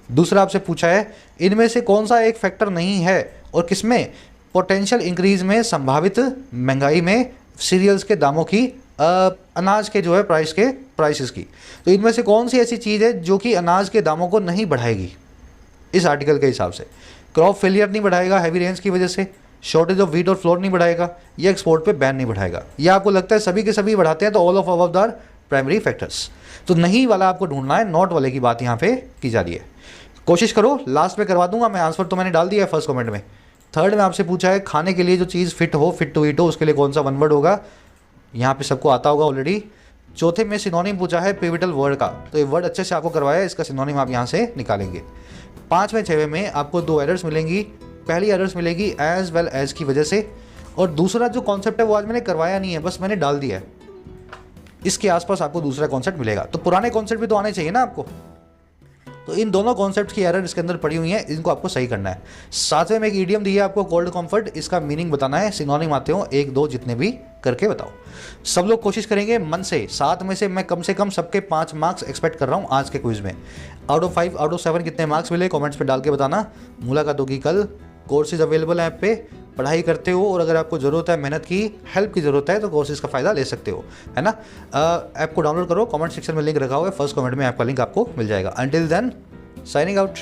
दूसरा आपसे पूछा है इनमें से कौन सा एक फैक्टर नहीं है और किसमें पोटेंशियल इंक्रीज में, संभावित महंगाई में सीरियल्स के दामों की, अनाज के जो है प्राइसेस की। तो इनमें से कौन सी ऐसी चीज़ है जो कि अनाज के दामों को नहीं बढ़ाएगी इस आर्टिकल के हिसाब से। क्रॉप फेलियर नहीं बढ़ाएगा हैवी रेन्स की वजह से, शॉर्टेज ऑफ व्हीट और फ्लोर नहीं बढ़ाएगा, या एक्सपोर्ट पे बैन नहीं बढ़ाएगा। या आपको लगता है सभी के सभी बढ़ाते हैं तो all of above the primary factors. तो नहीं वाला आपको ढूंढना है, नॉट वाले की बात यहाँ पे की जा रही है। कोशिश करो, लास्ट में करवा दूंगा मैं, आंसर तो मैंने डाल दिया है फर्स्ट कमेंट में। थर्ड में आपसे पूछा है खाने के लिए जो चीज़ फिट हो, फिट टू ईट हो, उसके लिए कौन सा वन वर्ड होगा। यहाँ पे सबको आता होगा ऑलरेडी। चौथे में सिनोनिम पूछा है पिवटल वर्ड का, तो ये वर्ड अच्छे से आपको करवाया है, इसका सिनोनिम आप यहाँ से निकालेंगे। 5वें 6वें में आपको 2 एरर्स मिलेंगी। पहली एरर्स मिलेगी एज वेल एज की वजह से, और दूसरा जो कॉन्सेप्ट है वो आज मैंने करवाया नहीं है, बस मैंने डाल दिया है। इसके आसपास आपको दूसरा कॉन्सेप्ट मिलेगा, तो पुराने कॉन्सेप्ट भी तो आने चाहिए ना आपको। तो इन दोनों कॉन्सेप्ट की एरर इसके अंदर पड़ी हुई है, इनको आपको सही करना है। 7वें में एक ईडियम दी है आपको कोल्ड कम्फर्ट, इसका मीनिंग बताना है। सिनोनिम आते हो 1 2 जितने भी करके बताओ। सब लोग कोशिश करेंगे मन से। 7 में से मैं कम से कम सबके 5 मार्क्स एक्सपेक्ट कर रहा हूँ आज के क्विज में। आउट ऑफ 5, आउट ऑफ 7 कितने मार्क्स मिले कमेंट्स पे डाल के बताना। मुलाकात होगी कल। कोर्सेज अवेलेबल है ऐप पे, पढ़ाई करते हो और अगर आपको ज़रूरत है, मेहनत की हेल्प की ज़रूरत है तो कोर्सेज का फ़ायदा ले सकते हो, है ना। ऐप को डाउनलोड करो, कमेंट सेक्शन में लिंक रखा हुआ है, फर्स्ट कमेंट में ऐप का लिंक आपको मिल जाएगा। Until then signing out.